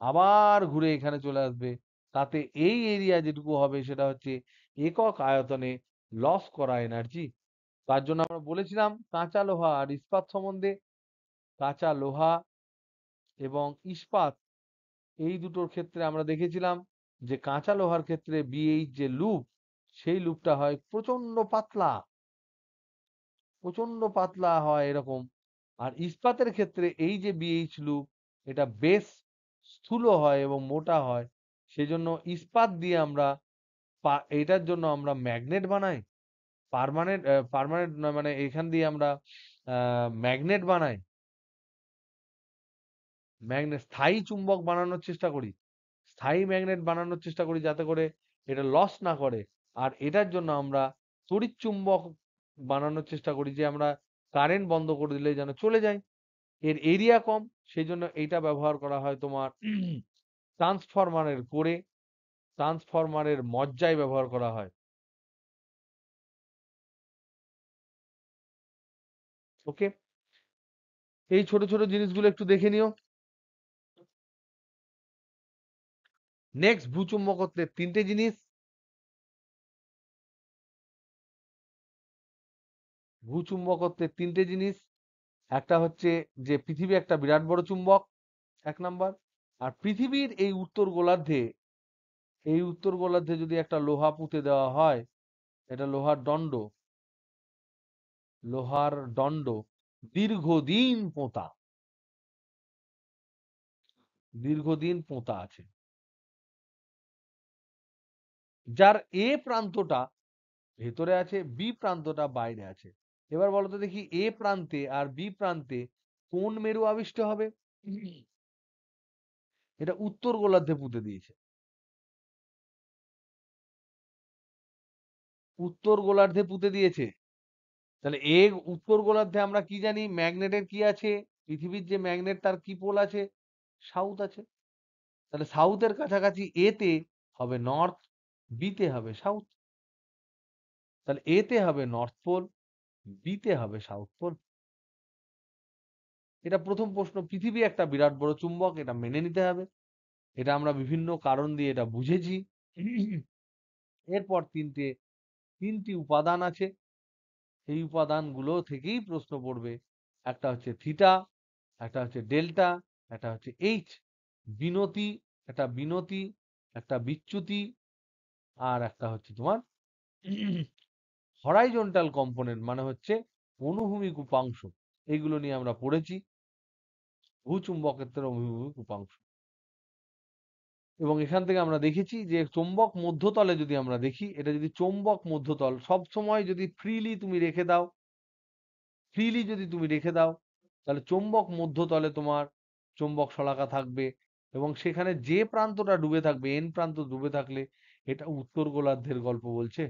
আবার ঘুরে এখানে চলে আসবে, তাতে এই এরিয়া যেটুকু হবে সেটা হচ্ছে একক আয়তনে লস করা এনার্জি। তার জন্য আমরা বলেছিলাম কাঁচা লোহা আর ইস্পাত সম্বন্ধে। কাঁচা লোহা এবং ইস্পাত এই দুটোর ক্ষেত্রে আমরা দেখেছিলাম যে কাঁচা লোহার ক্ষেত্রে বিএইচ যে লুপ, সেই লুপটা হয় প্রচন্ড পাতলা হয় এরকম। আর ইস্পাতের ক্ষেত্রে এই যে বিএইচ লুপ, এটা বেশ স্থূল হয় এবং মোটা হয়। সেজন্য ইস্পাত দিয়ে আমরা এটার জন্য আমরা ম্যাগনেট বানাই। পার্মানেন্ট নয়, মানে এখান দিয়ে আমরা ম্যাগনেট বানাই, স্থায়ী চুম্বক বানানোর চেষ্টা করি, স্থায়ী ম্যাগনেট বানানোর চেষ্টা করি যাতে করে এটা লস না করে। আর এটার জন্য আমরা তড়িৎ চুম্বক বানানোর চেষ্টা করি, যে আমরা কারেন্ট বন্ধ করে দিলে যেন চলে যায়। এর এরিয়া কম, সেই জন্য এইটা ব্যবহার করা হয় তোমার ট্রান্সফরমারের কোরে, ট্রান্সফরমারের মজ্জায় ব্যবহার করা হয়। ওকে, এই ছোট ছোট জিনিসগুলো একটু দেখে নিও। নেক্সট, ভূচুম্বকত্বের তিনটে জিনিস। ভূচুম্বকত্বের তিনটে জিনিস, একটা হচ্ছে যে পৃথিবী একটা বিরাট বড় চুম্বক, 1 নাম্বার। আর পৃথিবীর এই উত্তর গোলার্ধে যদি একটা লোহা পুঁতে দেওয়া হয়, এটা লোহার দণ্ড দীর্ঘদিন পোঁতা আছে, যার এ প্রান্তটা ভেতরে আছে, বি প্রান্তটা বাইরে আছে। এবার বলো তো দেখি, এ প্রান্তে আর বি প্রান্তে কোন মেরু আবিষ্ট হবে? এটা উত্তর গোলার্ধে পুঁতে দিয়েছে। উত্তর গোলার্ধে পুঁতে দিয়েছে। তাহলে উত্তর গোলার্ধে আমরা কি জানি, ম্যাগনেটের কি আছে? পৃথিবীর যে ম্যাগনেট তার কি পোল আছে? সাউথ আছে। তাহলে সাউথের কাছাকাছি এ তে হবে নর্থ, বি তে হবে সাউথ। তাহলে এ তে হবে নর্থ পোল, বি তে হবে সাউথ পোল। এটা প্রথম প্রশ্ন। পৃথিবী একটা বিরাট বড় চুম্বক, এটা মেনে নিতে হবে। এটা আমরা বিভিন্ন কারণ দিয়ে এটা বুঝেছি। এরপর তিনটি উপাদান আছে, সেই উপাদানগুলো থেকেই প্রশ্ন পড়বে। একটা হচ্ছে থিটা, একটা হচ্ছে ডেল্টা, একটা হচ্ছে এইচ। বিনতি, বিনতি, একটা বিচ্যুতি, আর একটা হচ্ছে তোমার হরাইজন্টাল কম্পোনেন্ট, মানে হচ্ছে অনুভূমিক উপাংশ। এগুলো নিয়ে আমরা পড়েছি, ভূচুম্বকত্বের অনুভূমিক উপাংশ। এবং এখান থেকে আমরা দেখেছি যে চৌম্বক মধ্যতলে যদি আমরা দেখি, এটা যদি চৌম্বক মধ্যতল সব সময় যদি ফ্রিলি রেখে দাও, তাহলে চৌম্বক মধ্যতলে তোমার চৌম্বক শলাকা থাকবে, এবং সেখানে যে প্রান্তটা ডুবে থাকবে, এন প্রান্ত ডুবে থাকলে, এটা উত্তর গোলার্ধের গল্প বলছে।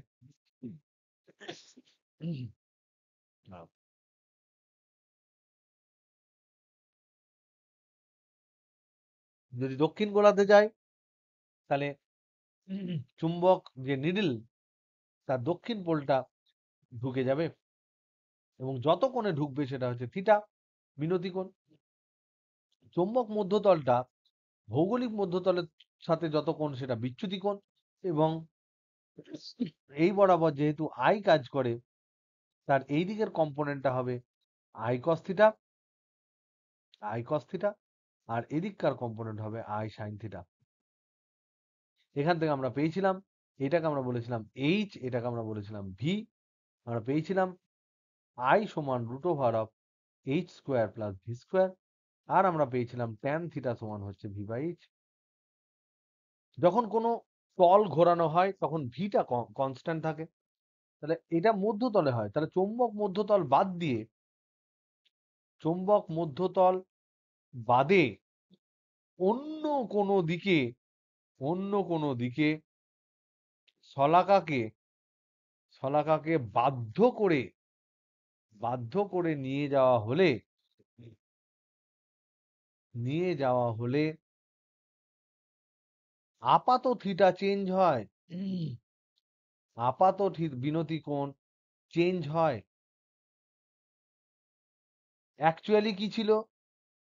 যদি দক্ষিণ গোলার্ধে যায়, তাহলে চুম্বক যে নিডল, তার দক্ষিণ পোলটা ঢুকে যাবে, এবং যত কোণে ঢুকবে সেটা হচ্ছে থিটা, বিনতি কোণ। চৌম্বক মধ্যতলটা ভৌগোলিক মধ্যতলের সাথে যত কোণ, সেটা বিচ্যুতি কোণ। এবং এই বরাবর যেহেতু আই কাজ করে, তার এই দিকের কম্পোনেন্টটা হবে আই কস থিটা, আর এদিককার কম্পোনেন্ট হবে আই সাইন থিটা। এখান থেকে আমরা পেয়েছিলাম, এটাকে আমরা বলেছিলাম এইচ, এটাকে আমরা বলেছিলাম ভি। আমরা পেয়েছিলাম আই সমান √/h² + v², আর আমরা পেয়েছিলাম ট্যান থিটা সমান হচ্ছে v/h। যখন কোনো তল ঘোরানো হয় তখন ভিটা কনস্ট্যান্ট থাকে। তাহলে এটা মধ্যতলে হয়, তাহলে চৌম্বক মধ্যতল বাদে অন্য কোনো দিকে শলাকাকে বাধ্য করে নিয়ে যাওয়া হলে আপাত থিটা চেঞ্জ হয়, বিনতি কোণ চেঞ্জ হয়। অ্যাকচুয়ালি কি ছিল?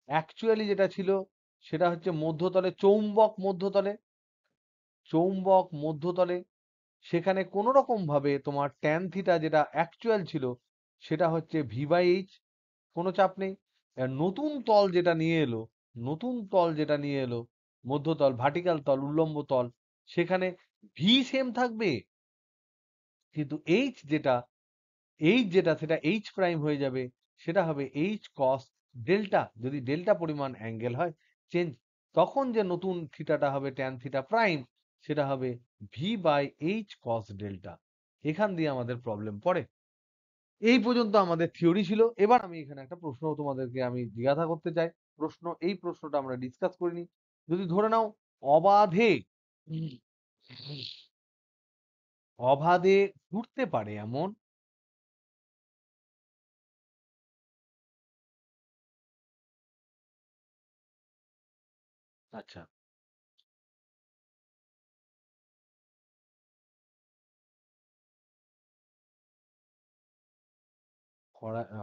অ্যাকচুয়ালি যেটা ছিল সেটা হচ্ছে চৌম্বক মধ্যতলে সেখানে কোনো রকম ভাবে তোমার ট্যান থিটা যেটা অ্যাকচুয়াল ছিল, সেটা হচ্ছে v/h, কোনো চাপ নেই। আর নতুন তল যেটা নিয়ে এলো মধ্যতল, ভার্টিক্যাল তল, উল্লম্ব তল, সেখানে ভি সেম থাকবে, কিন্তু এইচ যেটা সেটা এইচ প্রাইম হয়ে যাবে, সেটা হবে এইচ কস ডেল্টা, যদি ডেল্টা পরিমাণ অ্যাঙ্গেল হয় চেঞ্জ। তখন যে নতুন থিটাটা হবে ট্যান থিটা প্রাইম, সেটা হবে v/h কস ডেল্টা। এখান দিয়ে আমাদের প্রবলেম পড়ে। এই পর্যন্ত আমাদের থিওরি ছিল। এবার আমি এখানে একটা প্রশ্ন তোমাদেরকে আমি জিজ্ঞাসা করতে চাই। এই প্রশ্নটা আমরা ডিসকাস করিনি। যদি ধরে নাও অবাধে অবাধে ঘুরতে পারে এমন আচ্ছা,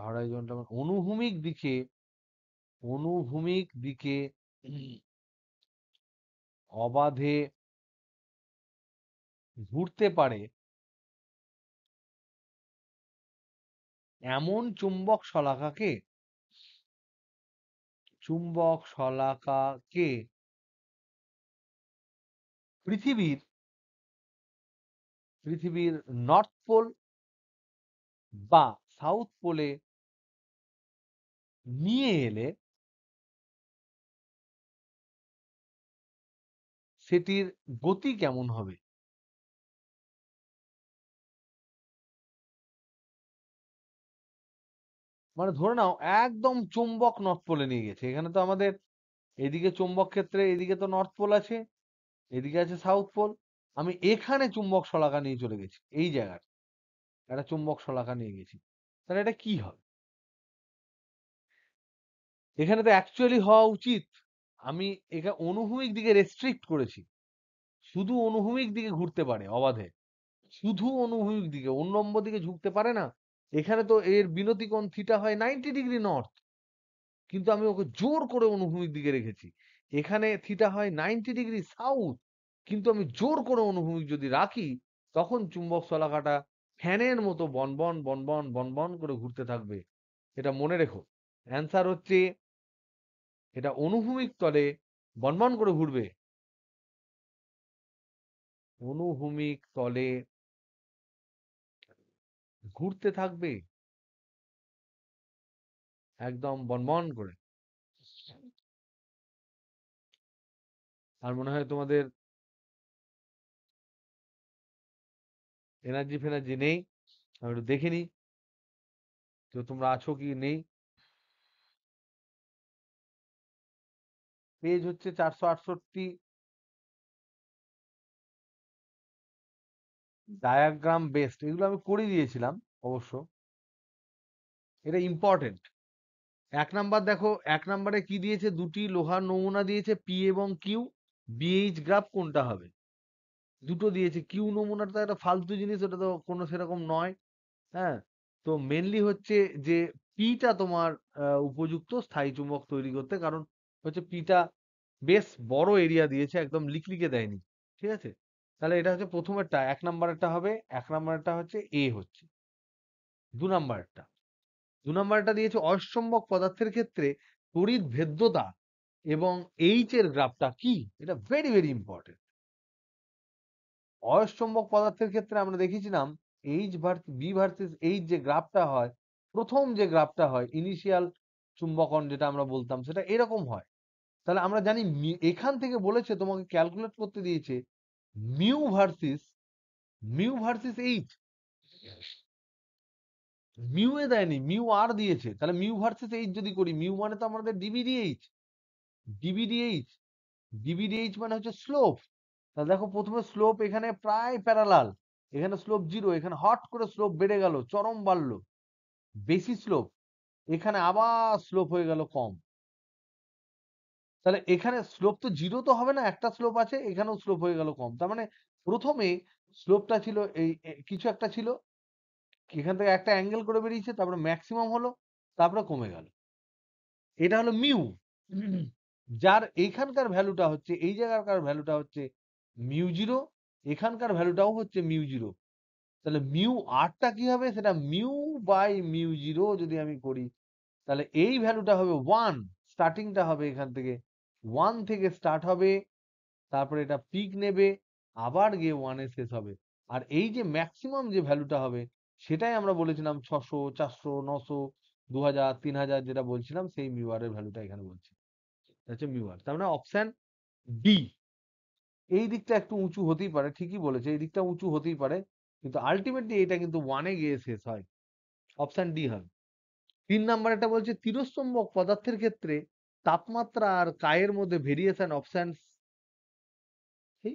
হরাইজন্টাল অনুভূমিক দিকে অবাধে ঘুরতে পারে এমন চুম্বক শলাকাকে পৃথিবীর পৃথিবীর নর্থ পোল বা সাউথ পোলে নিয়ে এলে সেটির গতি কেমন হবে? মানে ধরে নাও একদম চুম্বক নর্থ পোলে নিয়ে গেছে। এখানে তো আমাদের এদিকে চুম্বক ক্ষেত্রে, এদিকে তো নর্থ পোল আছে, এদিকে আছে সাউথ পোল। আমি এখানে চুম্বক শলাকা নিয়ে চলে গেছি, এই জায়গায় একটা চুম্বক শলাকা নিয়ে গেছি, তাহলে এটা কি হবে? এখানে তো অ্যাকচুয়ালি হওয়া উচিত আমি এখানে অনুভূমিক দিকে রেস্ট্রিক্ট করেছি, শুধু অনুভূমিক দিকে ঘুরতে পারে অবাধে, শুধু অনুভূমিক দিকে, উল্লম্ব দিকে ঝুঁকতে পারে না। এখানে তো এর বিনতি কোণ থিটা হয় 90 ডিগ্রি নর্থ, কিন্তু আমি ওকে জোর করে অনুভূমিক দিকে রেখেছি। এখানে থিটা হয় 90 ডিগ্রি সাউথ, কিন্তু আমি জোর করে অনুভূমিক যদি রাখি, তখন চুম্বক শলাকাটা ফ্যানের মতো বনবন বনবন বনবন করে ঘুরতে থাকবে। এটা মনে রেখো। অ্যান্সার হচ্ছে এটা অনুভূমিক তলে বনবন করে ঘুরবে, অনুভূমিক তলে ঘুরতে থাকবে একদম বনবন করে। আর মনে হয় তোমাদের এনার্জি ফেনার্জি নেই, আমি একটু দেখে নিই তো তোমরা আছো কি নেই। পেজ হচ্ছে 468, ডায়াগ্রাম বেসড, এগুলো আমি করে দিয়েছিলাম অবশ্য, এটা ইম্পর্টেন্ট। 1 নাম্বার দেখো, 1 নাম্বারে কি দিয়েছে, দুটি লোহার নমুনা দিয়েছে পি এবং কিউ, বিএইচ গ্রাফ কোনটা হবে? দুটো দিয়েছে, কিউ নমুনাটা তো একটা ফালতু জিনিস, ওটা তো কোনো সেরকম নয়। হ্যাঁ, তো মেনলি হচ্ছে যে পিটা তোমার উপযুক্ত স্থায়ী চুম্বক তৈরি করতে, কারণ হচ্ছে পিটা বেশ বড় এরিয়া দিয়েছে, একদম লিকলিকে দেয়নি। ঠিক আছে, তাহলে এটা হচ্ছে প্রথমেরটা, 1 নাম্বারেরটা হবে, 1 নাম্বারেরটা হচ্ছে এ হচ্ছে। 2 নাম্বারেরটা, 2 নাম্বারটা দিয়েছে অয়স্চম্বক পদার্থের ক্ষেত্রে তড়িৎ ভেদ্যতা এবং এইচ এর গ্রাফটা কি? এটা ভেরি ভেরি ইম্পর্টেন্ট। অয়স্চম্বক পদার্থের ক্ষেত্রে আমরা দেখেছিলাম এইচ বি ভার্সেস এইচ যে গ্রাফটা হয়, প্রথম যে গ্রাফটা হয় ইনিশিয়াল চুম্বকন যেটা আমরা বলতাম, সেটা এরকম হয়। তাহলে আমরা জানি এখান থেকে বলেছে তোমাকে ক্যালকুলেট করতে দিয়েছে মিউ ভার্সিস এইচ। মিউ এ দেয়নি, মিউ আর দিয়েছে। তাহলে মিউ ভার্সেস এইচ যদি করি, মিউ মানে তো আমাদের ডিবিডিএইচ, ডিবিডিএইচ, ডিবিডিএইচ মানে হচ্ছে স্লোপ। তাহলে দেখো প্রথমে স্লোপ এখানে প্রায় প্যারালাল, এখানে স্লোপ 0, এখানে হট করে স্লোপ বেড়ে গেল, চরম বাড়লো, বেশি স্লোপ, এখানে আবার স্লোপ হয়ে গেল কম। তাহলে এখানে স্লোপ তো 0 তো হবে না, একটা স্লোপ আছে, এখানেও স্লোপ হয়ে গেল কম। তার মানে প্রথমে স্লোপটা ছিল এই কিছু একটা ছিল, এখান থেকে একটা অ্যাঙ্গেল করে বেরিয়েছে, তারপরে ম্যাক্সিমাম হলো, তারপরে কমে গেল। এটা হলো মিউ, যার এইখানকার ভ্যালুটা হচ্ছে, এই জায়গাকার ভ্যালুটা হচ্ছে মিউ 0, এখানকার ভ্যালুটাও হচ্ছে মিউ 0। তাহলে মিউ আরটা কি হবে, সেটা মিউ/মিউ 0 যদি আমি করি, তাহলে এই ভ্যালুটা হবে 1, স্টার্টিংটা হবে এখান থেকে 1 থেকে স্টার্ট হবে, তারপরে এটা পিক নেবে, আবার গিয়ে 1 এ শেষ হবে। আর এই যে ম্যাক্সিমাম যে ভ্যালুটা হবে, সেটাই আমরা বলেছিলাম 600, 400, 900, 2000, 3000 যেটা বলছিলাম, সেই মিউ আর এর ভ্যালুটা এখানে বলছি, এটা হচ্ছে মিউ আর। তার মানে অপশন ডি। এই দিকটা একটু উঁচু হতেই পারে, ঠিকই বলেছে, এই দিকটা উঁচু হতেই পারে, কিন্তু আলটিমেটলি এটা কিন্তু 1 এ গিয়ে শেষ হয়, অপশন ডি হবে। 3 নাম্বার এটা বলছে স্থিরচৌম্বক পদার্থের ক্ষেত্রে তাপমাত্রা আর কায়ের মধ্যে ভেরিয়েশন, অপশন কি?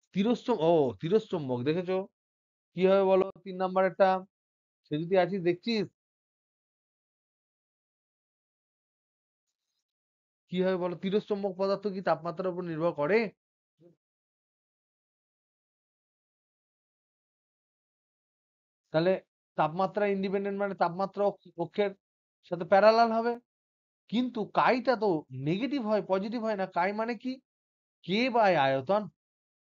স্থিরচৌম্বক দেখেছো কি হবে বলো? 3 নাম্বারেরটা, সে যদি আছিস দেখছিস? কি হবে বলো? তিরস্চম্বক পদার্থ কি তাপমাত্রার উপর নির্ভর করে? তাহলে তাপমাত্রা ইন্ডিপেন্ডেন্ট মানে তাপমাত্রা অক্ষের সাথে প্যারালাল হবে। কিন্তু কাইটা তো নেগেটিভ হয়, পজিটিভ হয় না। কাই মানে কি? কে বাই আয়তন।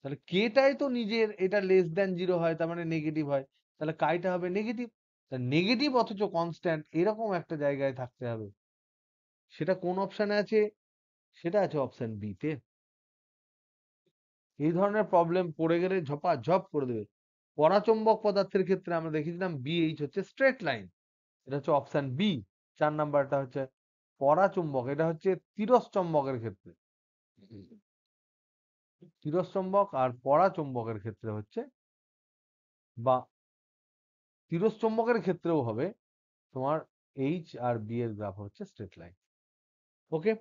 তাহলে কেটাই তো নিজের এটা লেস দ্যান জিরো হয়, তার মানে নেগেটিভ হয়। তাহলে কাইটা হবে নেগেটিভ। নেগেটিভ অথচ কনস্ট্যান্ট, এরকম একটা জায়গায় থাকতে হবে। সেটা কোন অপশনে আছে? সেটা আছে অপশন বি তে। এই ধরনের প্রবলেম পড়ে গেলে ঝপাঝপ করে দেবে। পরাচুম্বক পদার্থের ক্ষেত্রে আমরা দেখেছিলাম বিএইচ হচ্ছে স্ট্রেট লাইন। এটা হচ্ছে অপশন বি। 4 নাম্বারটা হচ্ছে পরাচুম্বক, এটা হচ্ছে তিরস্চম্বকের ক্ষেত্রে। তিরস্চম্বক আর পরাচুম্বকের ক্ষেত্রে হচ্ছে, বা তিরস্চম্বকের ক্ষেত্রেও হবে তোমার এইচ আর বি এর গ্রাফ হচ্ছে স্ট্রেট লাইন। ওকে,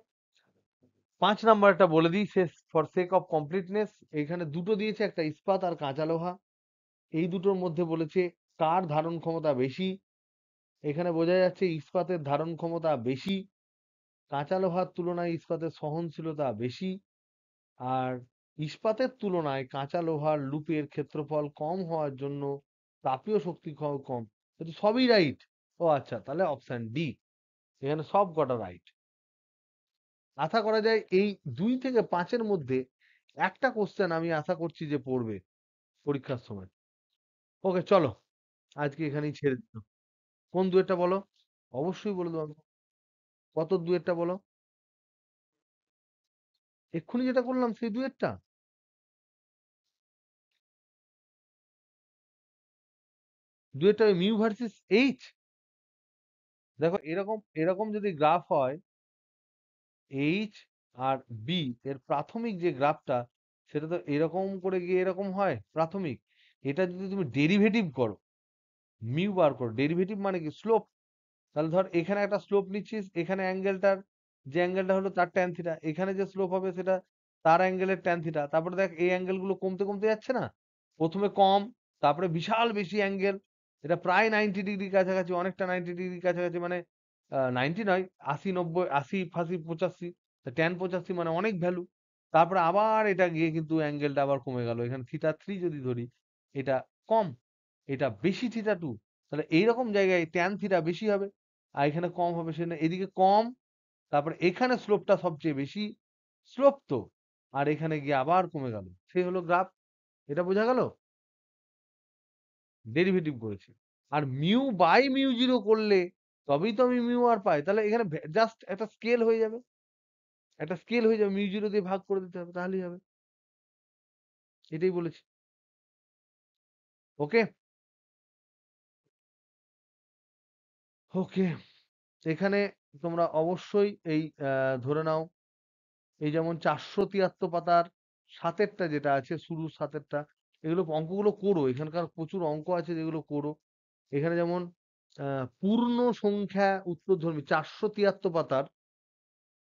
5 নাম্বারটা বলে দিই শেষ ফর সেক অফ কমপ্লিটনেস। এখানে দুটো দিয়েছে, একটা ইস্পাত আর কাঁচা লোহা। এই দুটোর মধ্যে বলেছে কার ধারণ ক্ষমতা বেশি। এখানে বোঝা যাচ্ছে ইস্পাতের ধারণ ক্ষমতা বেশি, কাঁচা লোহার তুলনায় ইস্পাতের সহনশীলতা বেশি। আর ইস্পাতের তুলনায় কাঁচা লোহার লুপের ক্ষেত্রফল কম হওয়ার জন্য তাপীয় শক্তি কম। কিন্তু সবই রাইট। ও আচ্ছা, তাহলে অপশন ডি, এখানে সব কটা রাইট। আশা করা যায় এই 2 থেকে 5-এর মধ্যে একটা কোশ্চেন আমি আশা করছি যে পড়বে পরীক্ষার সময়। ওকে চলো, আজকে এখানেই ছেড়ে দিও। কোন দুয়েরটা বলো? অবশ্যই বলে দেবো। কত দুয়েরটা বলো? এক্ষুনি যেটা করলাম সেই দুয়েরটা। দুয়েরটা ওই মিউ ভার্সেস এইচ। দেখো এরকম এরকম যদি গ্রাফ হয়, এইচ আর বি এর প্রাথমিক যে গ্রাফটা, সেটা তো এরকম করে গিয়ে এরকম হয় প্রাথমিক। এটা যদি তুমি ডেরিভেটিভ করো, মিউ বার করো, ডেরিভেটিভ মানে কি? স্লোপ। তাহলে ধর এখানে একটা স্লোপ নিচ্ছিস, এখানে অ্যাঙ্গেলটার যে অ্যাঙ্গেলটা হলো তার ট্যান থিটা, এখানে যে স্লোপ হবে সেটা তার অ্যাঙ্গেলের ট্যান থিটা। তারপরে দেখ এই অ্যাঙ্গেল গুলো কমতে কমতে যাচ্ছে না, প্রথমে কম, তারপরে বিশাল বেশি অ্যাঙ্গেল। এটা প্রায় 90 ডিগ্রির কাছাকাছি, অনেকটা 90 ডিগ্রির কাছাকাছি, মানে 90 নয়, 80 90, 80 85 85। ট্যান 85 মানে অনেক ভ্যালু। তারপরে আবার এটা গিয়ে কিন্তু অ্যাঙ্গেলটা আবার কমে গেল, এখানে থিটা 3 যদি ধরি, এটা কম, এটা বেশি থিটা 2। তাহলে এইরকম জায়গায় ট্যান থিটা বেশি হবে, আর এখানে কম হবে। সেখানে এদিকে কম, তারপরে এখানে স্লোপটা সবচেয়ে বেশি স্লোপ তো, আর এখানে গিয়ে আবার কমে গেল। সেই হলো গ্রাফ। এটা বোঝা গেল? ডেরিভেটিভ করেছি। আর মিউ বাই মিউ জিরো করলে তবেই তো আমি মিউ আর পাই। তাহলে এখানে জাস্ট একটা স্কেল হয়ে যাবে, একটা স্কেল হয়ে যাবে, মিউ জিরো দিয়ে ভাগ করে দিতে হবে, তাহলেই হবে। এটাই বলেছি। ওকে ওকে, এখানে তোমরা অবশ্যই এই ধরে নাও, এই যেমন 473 পাতার সাতেরটা যেটা আছে, শুরু সাতেরটা, এগুলো অঙ্কগুলো করো। এখানকার প্রচুর অঙ্ক আছে যেগুলো করো। এখানে যেমন পূর্ণ সংখ্যা উত্তরধর্মী 473 পাতার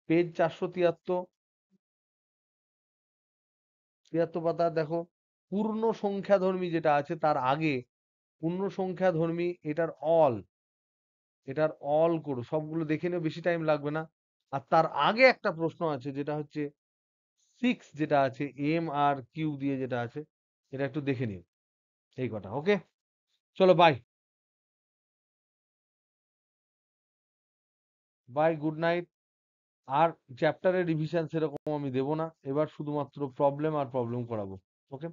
পেজ 473 পাতা দেখো, পূর্ণ সংখ্যাধর্মী যেটা আছে তার আগে পূর্ণ সংখ্যাধর্মী এটার অল করো, সবগুলো দেখে নিও, বেশি টাইম লাগবে না। আর তার আগে একটা প্রশ্ন আছে যেটা হচ্ছে 6, যেটা আছে এম আর কিউ দিয়ে যেটা আছে, এটা একটু দেখে নিও। এই কটা। ওকে, চলো বাই। Bye, good night. আর চ্যাপ্টারের রিভিশন সেরকম আমি দেব না, এবার শুধুমাত্র প্রবলেম আর প্রবলেম করাবো। ওকে।